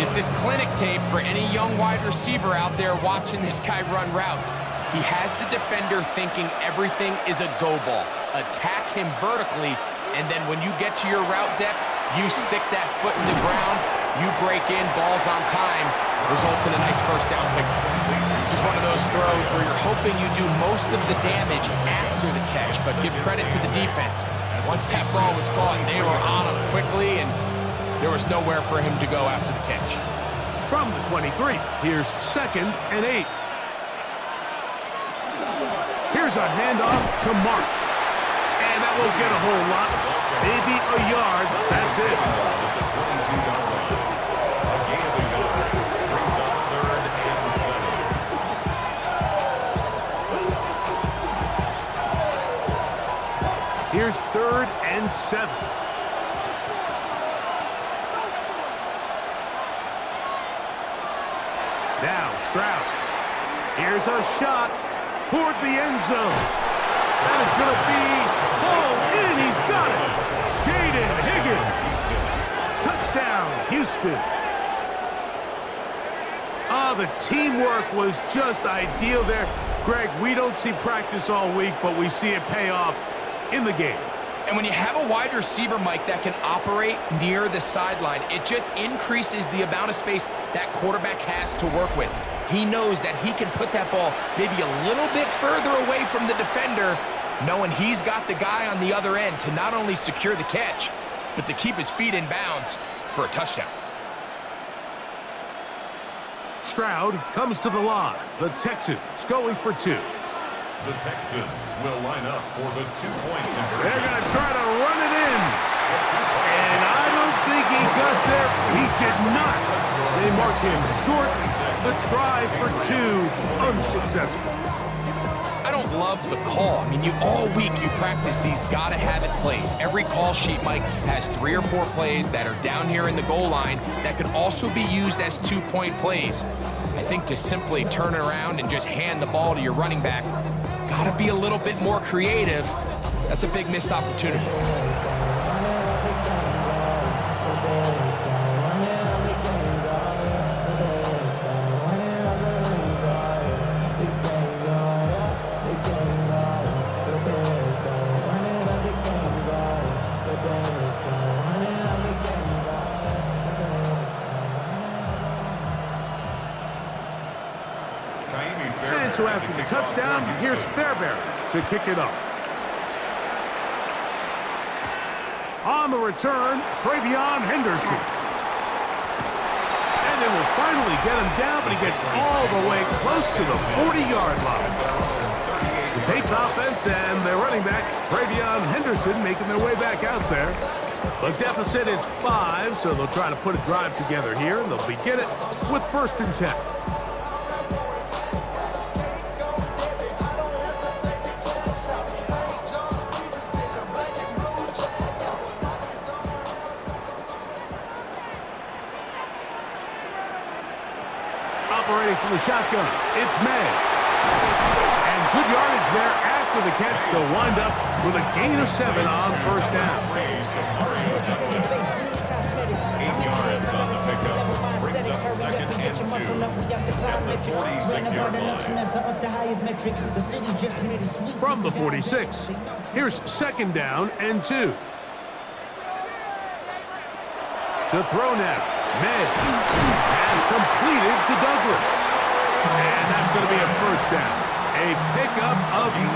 This is clinic tape for any young wide receiver out there watching this guy run routes. He has the defender thinking everything is a go ball. Attack him vertically, and then when you get to your route depth, you stick that foot in the ground, you break in, ball's on time, results in a nice first down pickup. This is one of those throws where you're hoping you do most of the damage after the catch, but give credit to the defense. Once that ball was caught, they were on him quickly, and there was nowhere for him to go after the catch. From the 23, here's 2nd and 8. Here's a handoff to Marks. And that won't get a whole lot. Maybe a yard. That's it. Here's 3rd and 7. Now Stroud. Here's a shot toward the end zone. That is going to be hauled in. He's got it. Jaden Higgins. Touchdown, Houston. The teamwork was just ideal there. Greg, we don't see practice all week, but we see it pay off in the game. And when you have a wide receiver, Mike, that can operate near the sideline, it just increases the amount of space that quarterback has to work with. He knows that he can put that ball maybe a little bit further away from the defender, knowing he's got the guy on the other end to not only secure the catch, but to keep his feet in bounds for a touchdown. Stroud comes to the line. The Texans going for 2. The Texans will line up for the 2-point conversion. They're going to try to run it in. And I don't think he got there. He did not. They mark him short The try for two, unsuccessful. I don't love the call. I mean, all week you practice these gotta-have-it plays. Every call sheet, Mike, has 3 or 4 plays that are down here in the goal line that could also be used as 2-point plays. I think to simply turn it around and just hand the ball to your running back, gotta be a little bit more creative. That's a big missed opportunity. And so after the touchdown, here's Fairbairn to kick it up. On the return, Travion Henderson. And they will finally get him down, but he gets all the way close to the 40-yard line. The Patriots offense and their running back, Travion Henderson, making their way back out there. The deficit is 5, so they'll try to put a drive together here. They'll begin it with 1st and 10. Operating from the shotgun, it's May. And good yardage there after the catch. They'll wind up with a gain of 7 on 1st down. 8 yards on the pickup. Brings up 2nd and 2 at the 46-yard line. From the 46, here's 2nd down and 2. To throw now, May has completed to Douglas. And that's going to be a 1st down. A pickup of 9.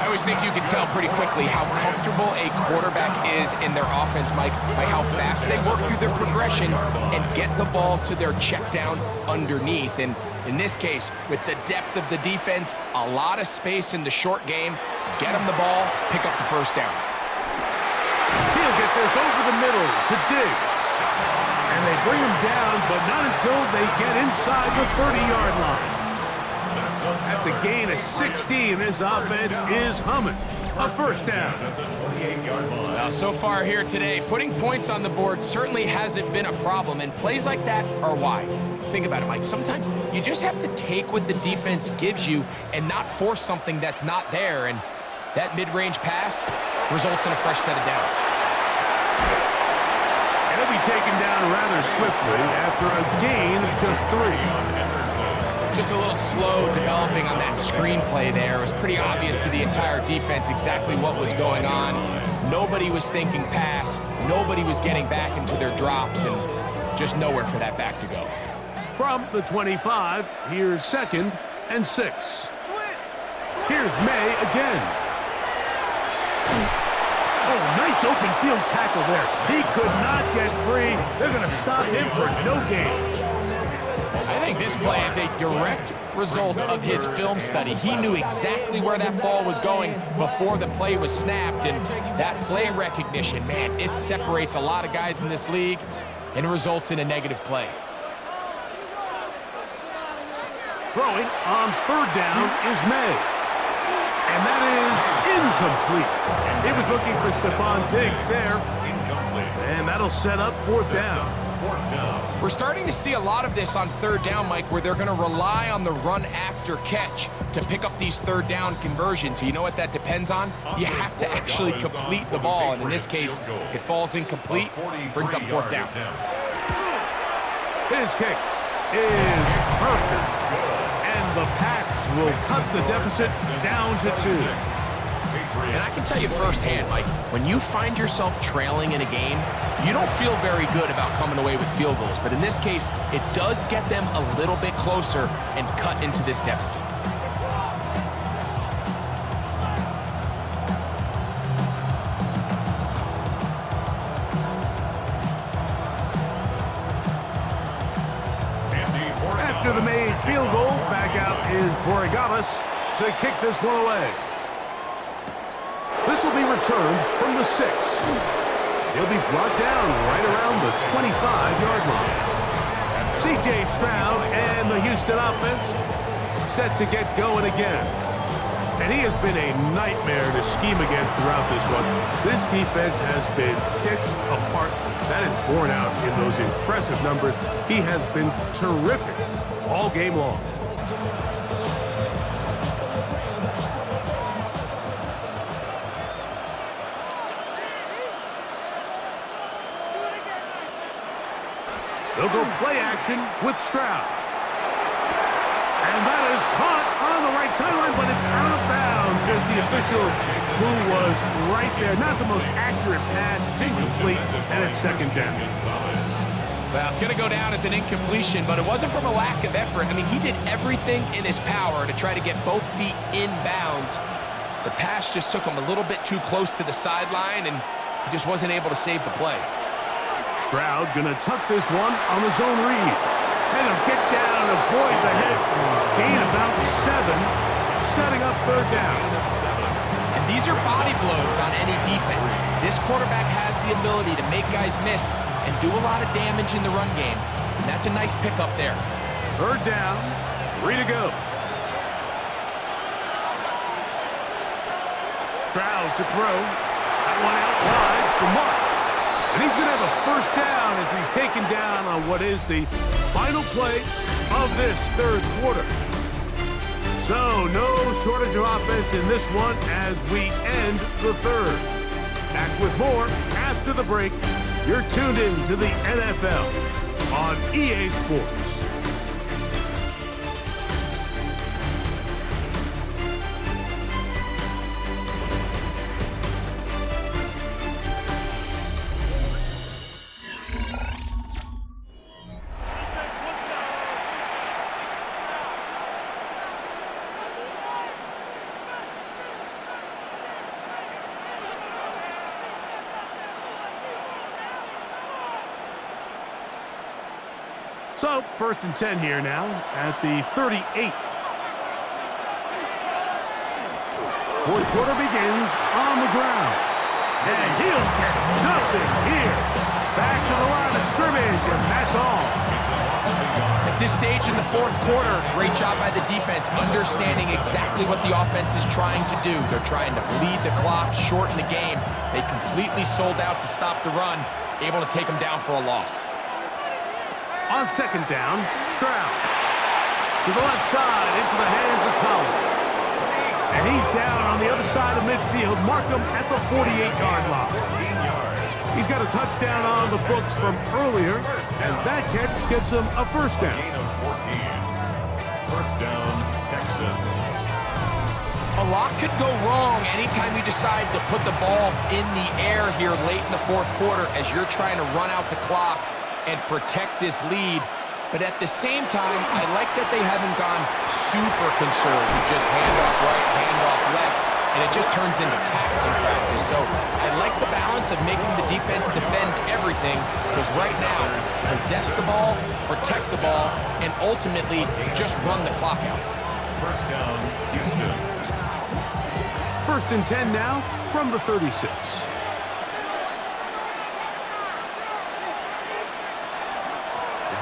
I always think you can tell pretty quickly how comfortable a quarterback is in their offense, Mike, by how fast they work through their progression and get the ball to their check down underneath. And in this case, with the depth of the defense, a lot of space in the short game, get them the ball, pick up the 1st down. He'll get this over the middle to Diggs. And they bring him down, but not until they get inside the 30-yard line. That's a gain of 16. This offense is humming. A 1st down. Now, so far here today, putting points on the board certainly hasn't been a problem, and plays like that are why. Think about it, Mike. Sometimes you just have to take what the defense gives you and not force something that's not there, and that mid-range pass results in a fresh set of downs. And he'll be taken down rather swiftly after a gain of just 3. Just a little slow developing on that screenplay there. It was pretty obvious to the entire defense exactly what was going on. Nobody was thinking pass. Nobody was getting back into their drops, and just nowhere for that back to go. From the 25, here's 2nd and 6. Here's May again. Oh, nice open field tackle there. He could not get free. They're going to stop him for no gain. I think this play is a direct result of his film study. He knew exactly where that ball was going before the play was snapped, and that play recognition, man, it separates a lot of guys in this league and results in a negative play. Throwing on 3rd down is May. And that is incomplete. He was looking for Stephon Diggs there. And that'll set up 4th down. We're starting to see a lot of this on 3rd down, Mike, where they're going to rely on the run after catch to pick up these 3rd down conversions. You know what that depends on? You have to actually complete the ball, and in this case, it falls incomplete, brings up 4th down. His kick is perfect. And the Pats will cut the deficit down to 2. And I can tell you firsthand, Mike, when you find yourself trailing in a game, you don't feel very good about coming away with field goals. But in this case, it does get them a little bit closer and cut into this deficit. After the made field goal, back out is Borregales to kick this one away. This will be returned from the 6. He'll be brought down right around the 25-yard line. C.J. Stroud and the Houston offense set to get going again. And he has been a nightmare to scheme against throughout this one. This defense has been picked apart. That is borne out in those impressive numbers. He has been terrific all game long. They'll go play action with Stroud. And that is caught on the right sideline, but it's out of bounds, says the official who was right there. Not the most accurate pass. It's incomplete, and it's second down. Well, it's going to go down as an incompletion, but it wasn't from a lack of effort. I mean, he did everything in his power to try to get both feet in bounds. The pass just took him a little bit too close to the sideline, and he just wasn't able to save the play. Stroud gonna tuck this one on the zone read. And he'll get down and avoid the hit. Gain about 7, setting up third down. And these are body blows on any defense. This quarterback has the ability to make guys miss and do a lot of damage in the run game. And that's a nice pickup there. Third down, 3 to go. Stroud to throw. That one out wide for Marks. And he's going to have a first down as he's taken down on what is the final play of this third quarter. So no shortage of offense in this one as we end the third. Back with more after the break. You're tuned in to the NFL on EA Sports. So, first and 10 here now at the 38. Fourth quarter begins on the ground. And he'll get nothing here. Back to the line of scrimmage, and that's all. At this stage in the fourth quarter, great job by the defense, understanding exactly what the offense is trying to do. They're trying to bleed the clock, shorten the game. They completely sold out to stop the run, able to take them down for a loss. On second down, Stroud to the left side into the hands of Collins. And he's down on the other side of midfield. Mark him at the 48-yard line. He's got a touchdown on the books from earlier, and that catch gets him a first down. Gain of 14. First down, Texans. A lot could go wrong anytime you decide to put the ball in the air here late in the fourth quarter as you're trying to run out the clock and protect this lead. But at the same time, I like that they haven't gone super conservative. Just hand off right, hand off left, and it just turns into tackling practice. So I like the balance of making the defense defend everything, because right now, possess the ball, protect the ball, and ultimately just run the clock out. First down, Houston. First and 10 now from the 36.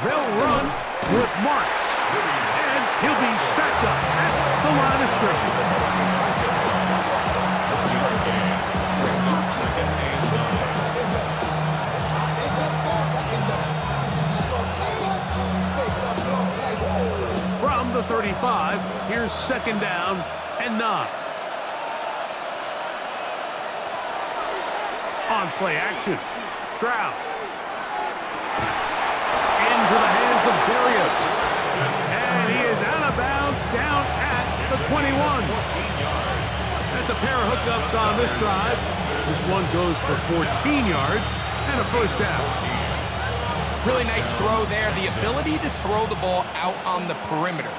They'll run with Marks, and he'll be stacked up at the line of scrimmage. From the 35, here's second down and 9. On play action, Stroud. Into the hands of Berrios. And he is out of bounds down at the 21. That's a pair of hookups on this drive. This one goes for 14 yards and a first down. Really nice throw there. The ability to throw the ball out on the perimeter.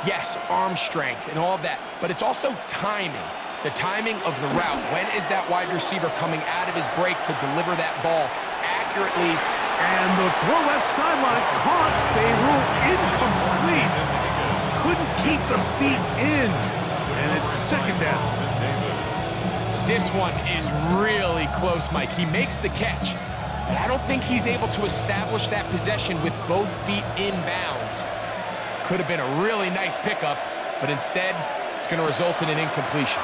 Yes, arm strength and all of that, but it's also timing. The timing of the route. When is that wide receiver coming out of his break to deliver that ball accurately? And the throw left sideline caught. They rule incomplete. Couldn't keep the feet in. And it's second down. This one is really close, Mike. He makes the catch, but I don't think he's able to establish that possession with both feet inbounds. Could have been a really nice pickup, but instead, it's going to result in an incompletion.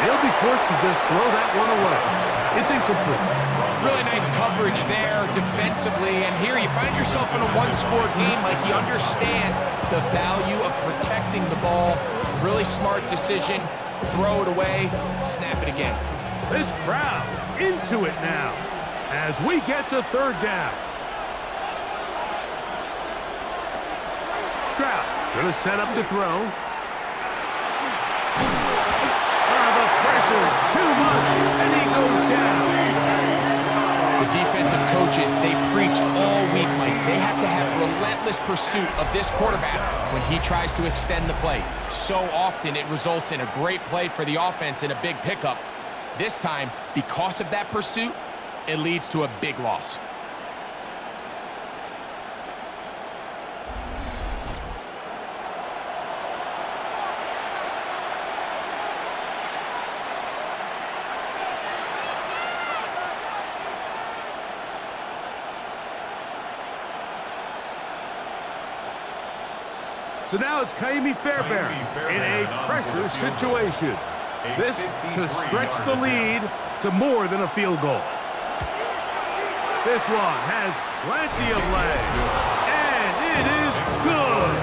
He'll be forced to just throw that one away. It's incomplete. Really nice coverage there defensively, and here you find yourself in a one-score game. Like, he understands the value of protecting the ball. Really smart decision. Throw it away, snap it again. This crowd into it now as we get to third down. Stroud gonna set up to throw. The pressure too much, and he goes down. The defensive coaches, they preached all week, Mike. They have to have relentless pursuit of this quarterback when he tries to extend the play. So often it results in a great play for the offense and a big pickup. This time, because of that pursuit, it leads to a big loss. So now it's Kaimi Fairbairn in a pressure situation. This to stretch the lead to more than a field goal. This one has plenty of leg, and it is good.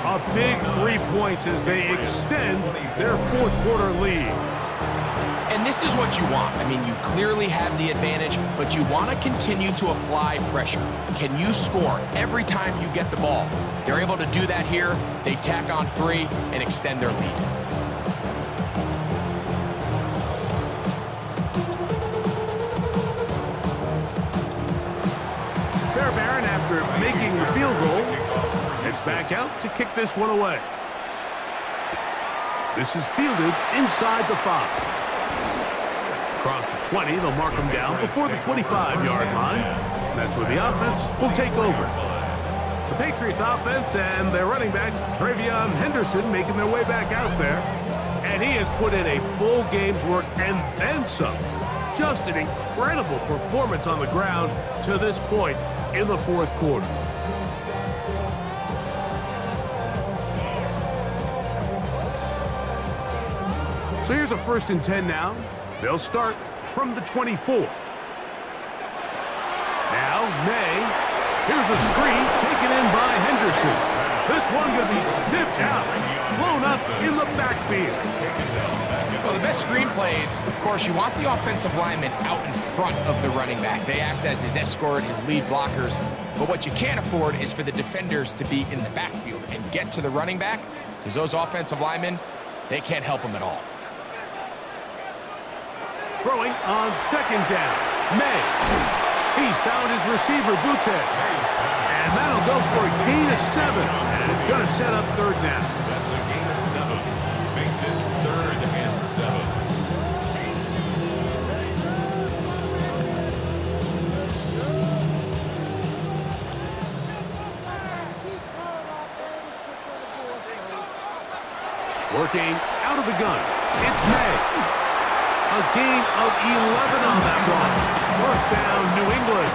A big 3 points as they extend their fourth quarter lead. And this is what you want. I mean, you clearly have the advantage, but you want to continue to apply pressure. Can you score every time you get the ball? They're able to do that here. They tack on 3 and extend their lead. Fairbairn, after making the field goal, heads back out to kick this one away. This is fielded inside the 5. Across the 20, they'll mark him down before the 25-yard line. That's where the offense will take over. The Patriots offense and their running back, Travion Henderson, making their way back out there. And he has put in a full game's work and then some. Just an incredible performance on the ground to this point in the fourth quarter. So here's a 1st and 10 now. They'll start from the 24. Now, May. Here's a screen taken in by Henderson. This one going to be sniffed out, blown up in the backfield. Well, the best screen plays, of course, you want the offensive lineman out in front of the running back. They act as his escort, his lead blockers. But what you can't afford is for the defenders to be in the backfield and get to the running back, because those offensive linemen, they can't help him at all. Throwing on 2nd down, May. He's found his receiver, Butte. And that'll go for a gain of 7. And it's going to set up 3rd down. That's a gain of 7. Makes it 3rd and 7. Working out of the gun, it's May. A gain of 11 on that one. 1st down, New England.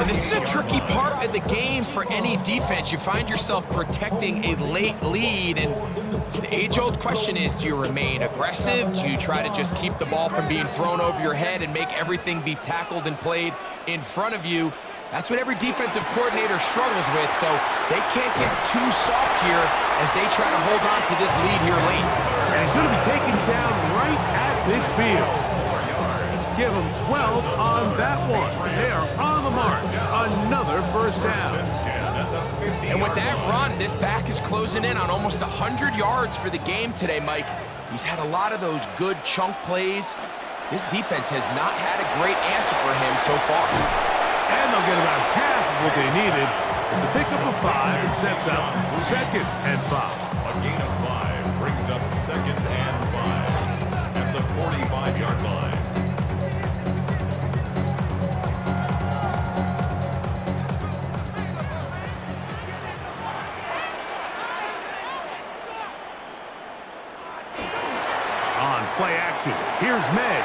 And this is a tricky part of the game for any defense. You find yourself protecting a late lead, and the age-old question is, do you remain aggressive? Do you try to just keep the ball from being thrown over your head and make everything be tackled and played in front of you? That's what every defensive coordinator struggles with, so they can't get too soft here as they try to hold on to this lead here late. And he's going to be taken down right at midfield. Give him 12 on that one. They are on the mark. Another 1st down. And with that run, this back is closing in on almost 100 yards for the game today, Mike. He's had a lot of those good chunk plays. This defense has not had a great answer for him so far. And they'll get about half of what they needed. It's a pickup of 5 and sets up 2nd and 5. A gain of 5 brings up 2nd and 5 at the 45-yard line. play action. Here's May.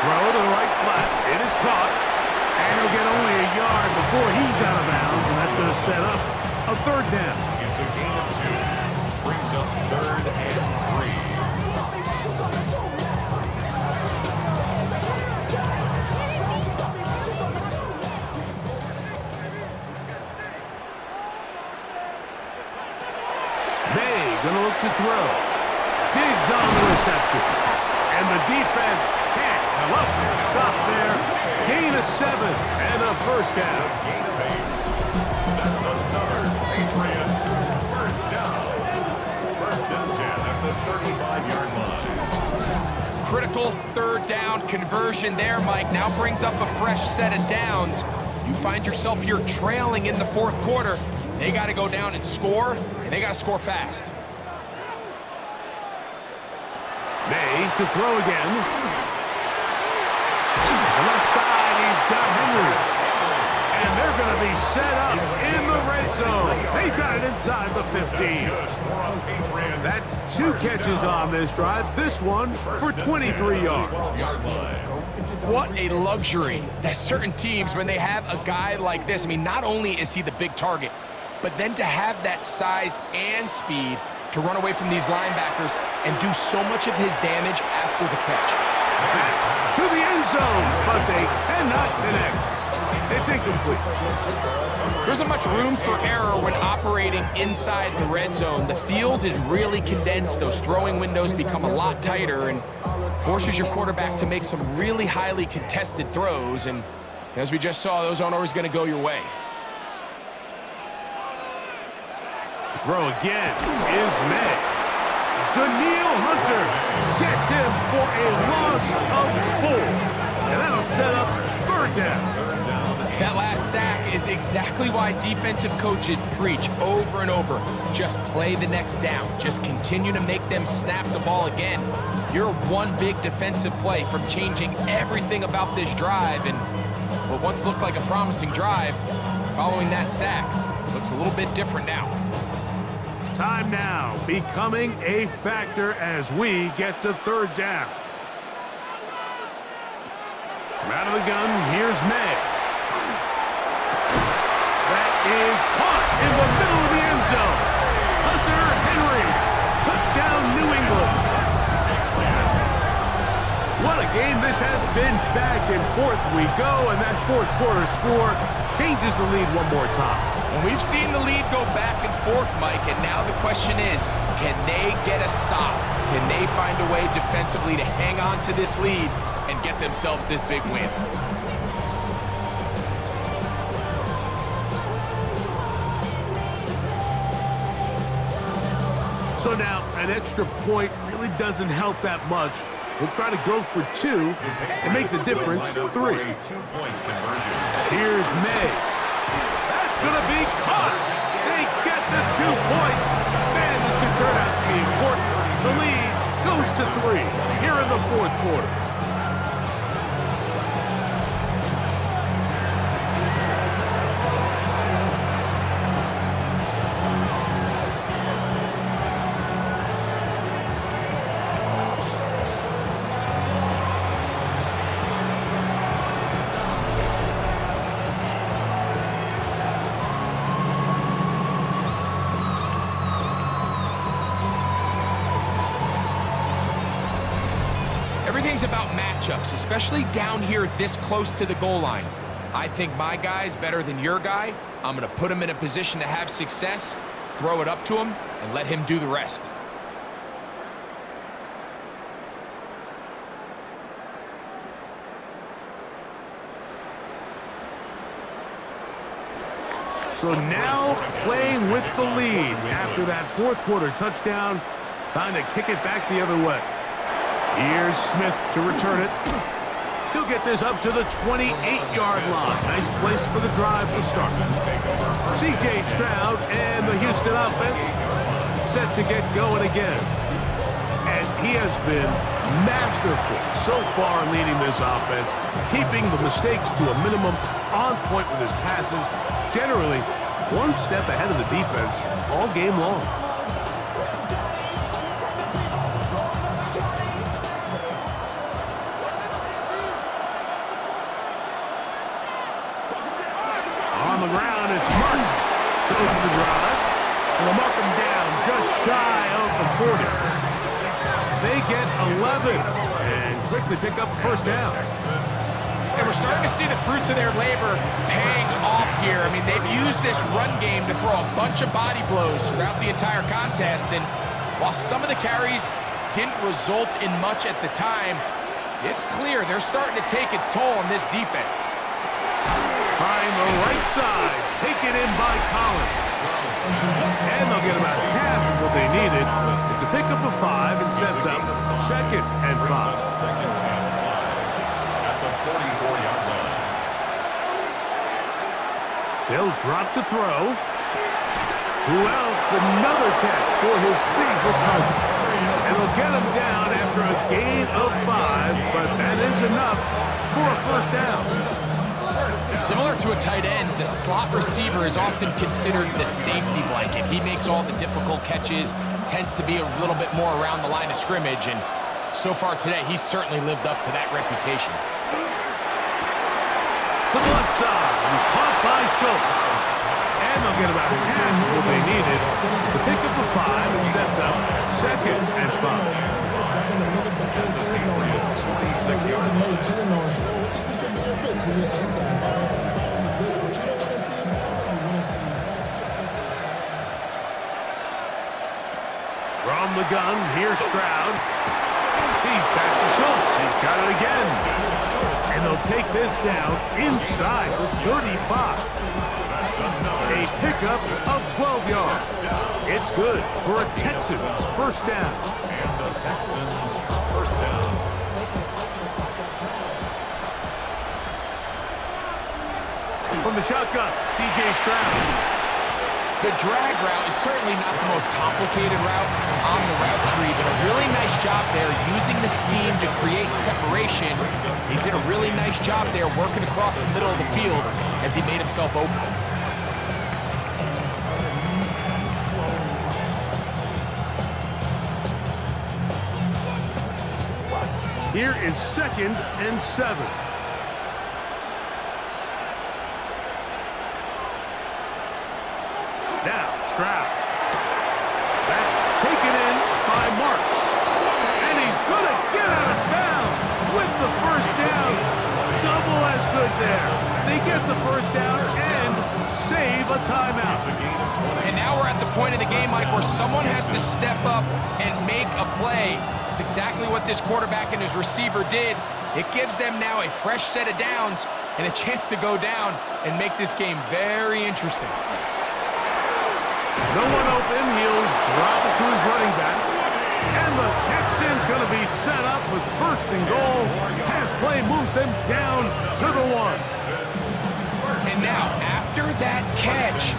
Throw to the right flat. It is caught. And he'll get only a yard before he's out of bounds, and that's going to set up a third down. It's a gain of 2. Brings up 3rd and 3. May going to look to throw. Digs on the reception. And the defense can't come up and stop there. Gain of 7 and a first down. Gain of 8. That's another Patriots first down. 1st and 10 at the 35-yard line. Critical 3rd down conversion there, Mike. Now brings up a fresh set of downs. You find yourself here trailing in the 4th quarter. They got to go down and score, and they got to score fast. May to throw again. Left side, he's got Henry. And they're going to be set up in the red zone. They've got it inside the 15. That's 2 catches on this drive. This one for 23 yards. What a luxury that certain teams, when they have a guy like this, I mean, not only is he the big target, but then to have that size and speed to run away from these linebackers and do so much of his damage after the catch. That's to the end zone, but they cannot connect. It's incomplete. There isn't much room for error when operating inside the red zone. The field is really condensed. Those throwing windows become a lot tighter and forces your quarterback to make some really highly contested throws. And as we just saw, those aren't always going to go your way. To throw again is May. Daniil Hunter gets him for a loss of 4. And that'll set up 3rd down. That last sack is exactly why defensive coaches preach over and over. Just play the next down. Just continue to make them snap the ball again. You're one big defensive play from changing everything about this drive. And what once looked like a promising drive, following that sack, looks a little bit different now. Time now becoming a factor as we get to 3rd down. From out of the gun, here's May. That is caught in the middle of the end zone. Hunter Henry, touchdown New England. What a game this has been. Back and forth we go, and that 4th quarter score changes the lead one more time. And we've seen the lead go back and forth, Mike, and now the question is, can they get a stop? Can they find a way defensively to hang on to this lead and get themselves this big win? So now, an extra point really doesn't help that much. We'll try to go for 2 and make the difference 3. Here's May. That's going to be caught. They get the 2 points. Man, this could turn out to be important. The lead goes to 3 here in the 4th quarter. Everything's about matchups, especially down here this close to the goal line. I think my guy's better than your guy. I'm going to put him in a position to have success, throw it up to him, and let him do the rest. So now playing with the lead after that 4th quarter touchdown. Time to kick it back the other way. Here's Smith to return it. He'll get this up to the 28-yard line. Nice place for the drive to start. C.J. Stroud and the Houston offense set to get going again. And he has been masterful so far leading this offense, keeping the mistakes to a minimum, on point with his passes, generally one step ahead of the defense all game long. open the drive. And they'll mark them down just shy of the 40. They get 11 and quickly pick up a first down. And we're starting to see the fruits of their labor paying off here. I mean, they've used this run game to throw a bunch of body blows throughout the entire contest. And while some of the carries didn't result in much at the time, it's clear they're starting to take its toll on this defense. Trying the right side, taken in by Collins. And they'll get about half of what they needed. It's a pickup of 5 and sets up 2nd and 5. Second and 5 at the 44-yard line. They'll drop to throw. Who else? Another catch for his favorite target. And they'll get him down after a gain of 5, but that is enough for a first down. Similar to a tight end, the slot receiver is often considered the safety blanket. He makes all the difficult catches, tends to be a little bit more around the line of scrimmage, and so far today, he's certainly lived up to that reputation. To the left side, caught by Schultz. And they'll get about half of what they needed to pick up the 5 and sets up 2nd and 5. That's a Patriots 46-yard line. From the gun, here's Stroud. He's back to Schultz. He's got it again. And they'll take this down inside the 35. A pickup of 12 yards. It's good for a Texans first down. And the Texans first down. From the shotgun, C.J. Stroud. The drag route is certainly not the most complicated route on the route tree, but a really nice job there using the scheme to create separation. He did a really nice job there working across the middle of the field as he made himself open. Here is 2nd and 7. Now, Stroud. That's taken in by Marks. And he's going to get out of bounds with the first down. Double as good there. They get the first down and save a timeout. And now we're at the point of the game, Mike, where someone has to step up and make a play. That's exactly what this quarterback and his receiver did. It gives them now a fresh set of downs and a chance to go down and make this game very interesting. No one open. He'll drop it to his running back. And the Texans going to be set up with 1st and goal. Pass play moves them down to the 1. And now, after that catch,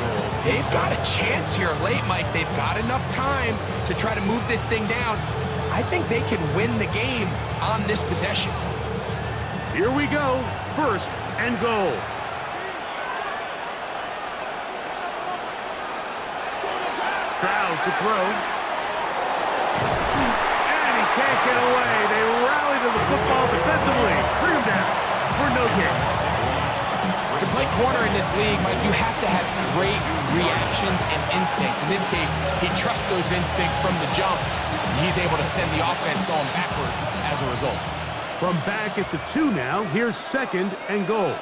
they've got a chance here late, Mike. They've got enough time to try to move this thing down. I think they can win the game on this possession. Here we go. 1st and goal. Stroud to throw. And he can't get away. They rally to the football defensively. Bring him down for no gain. To play corner in this league, Mike, you have to have great reactions and instincts. In this case, he trusts those instincts from the jump, and he's able to send the offense going backwards as a result. From back at the 2 now, here's 2nd and goal.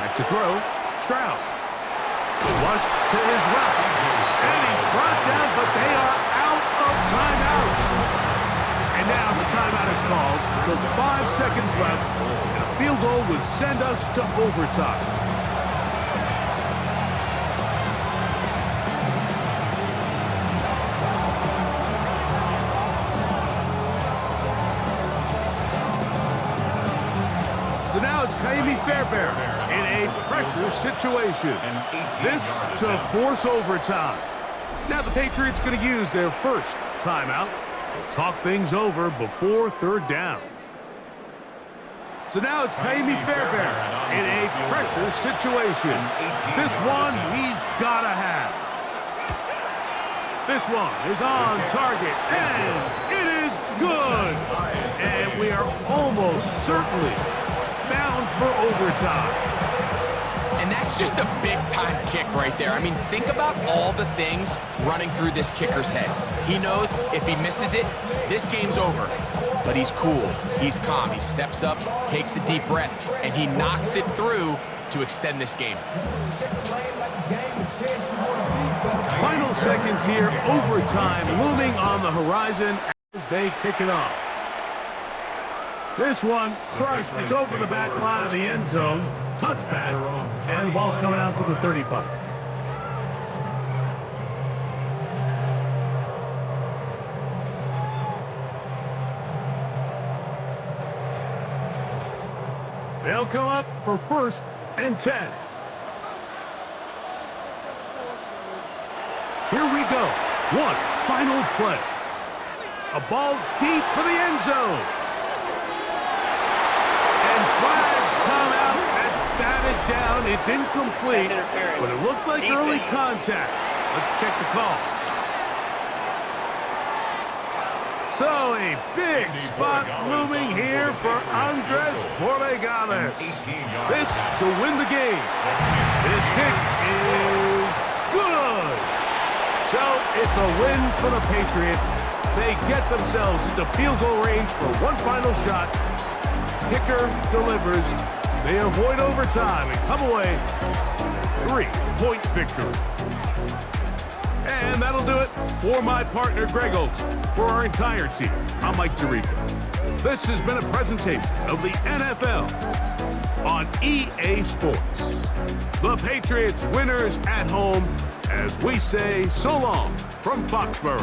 Back to throw. Stroud. Flush to his left. And he's brought down, but they are out of timeouts. And now the timeout is called. So 5 seconds left. And a field goal would send us to overtime. So now it's Kaimi Fairbairn in a pressure situation. This to force overtime. Now the Patriots going to use their first timeout. They'll talk things over before 3rd down. So now it's Kaimi Fairbairn in a pressure situation. This one he's got to have. This one is on target, and it is good. And we are almost certainly bound for overtime. And that's just a big-time kick right there. I mean, think about all the things running through this kicker's head. He knows if he misses it, this game's over. But he's cool, he's calm, he steps up, takes a deep breath, and he knocks it through to extend this game. Final seconds here, overtime looming on the horizon as they kick it off. This one crushed. It's over the back line of the end zone. Touchback. And the ball's coming out to the 35. They'll come up for 1st and 10. Here we go. One final play. A ball deep for the end zone. And flags come out. That's batted down. It's incomplete, but it looked like early contact. Let's check the call. So a big spot looming here for Andres Borregales. This to win the game. This kick is good. So it's a win for the Patriots. They get themselves into field goal range for one final shot. Kicker delivers. They avoid overtime and come away 3-point victory. And that'll do it for my partner, Greg Olson. For our entire team, I'm Mike Tirico. This has been a presentation of the NFL on EA Sports. The Patriots winners at home as we say so long from Foxborough.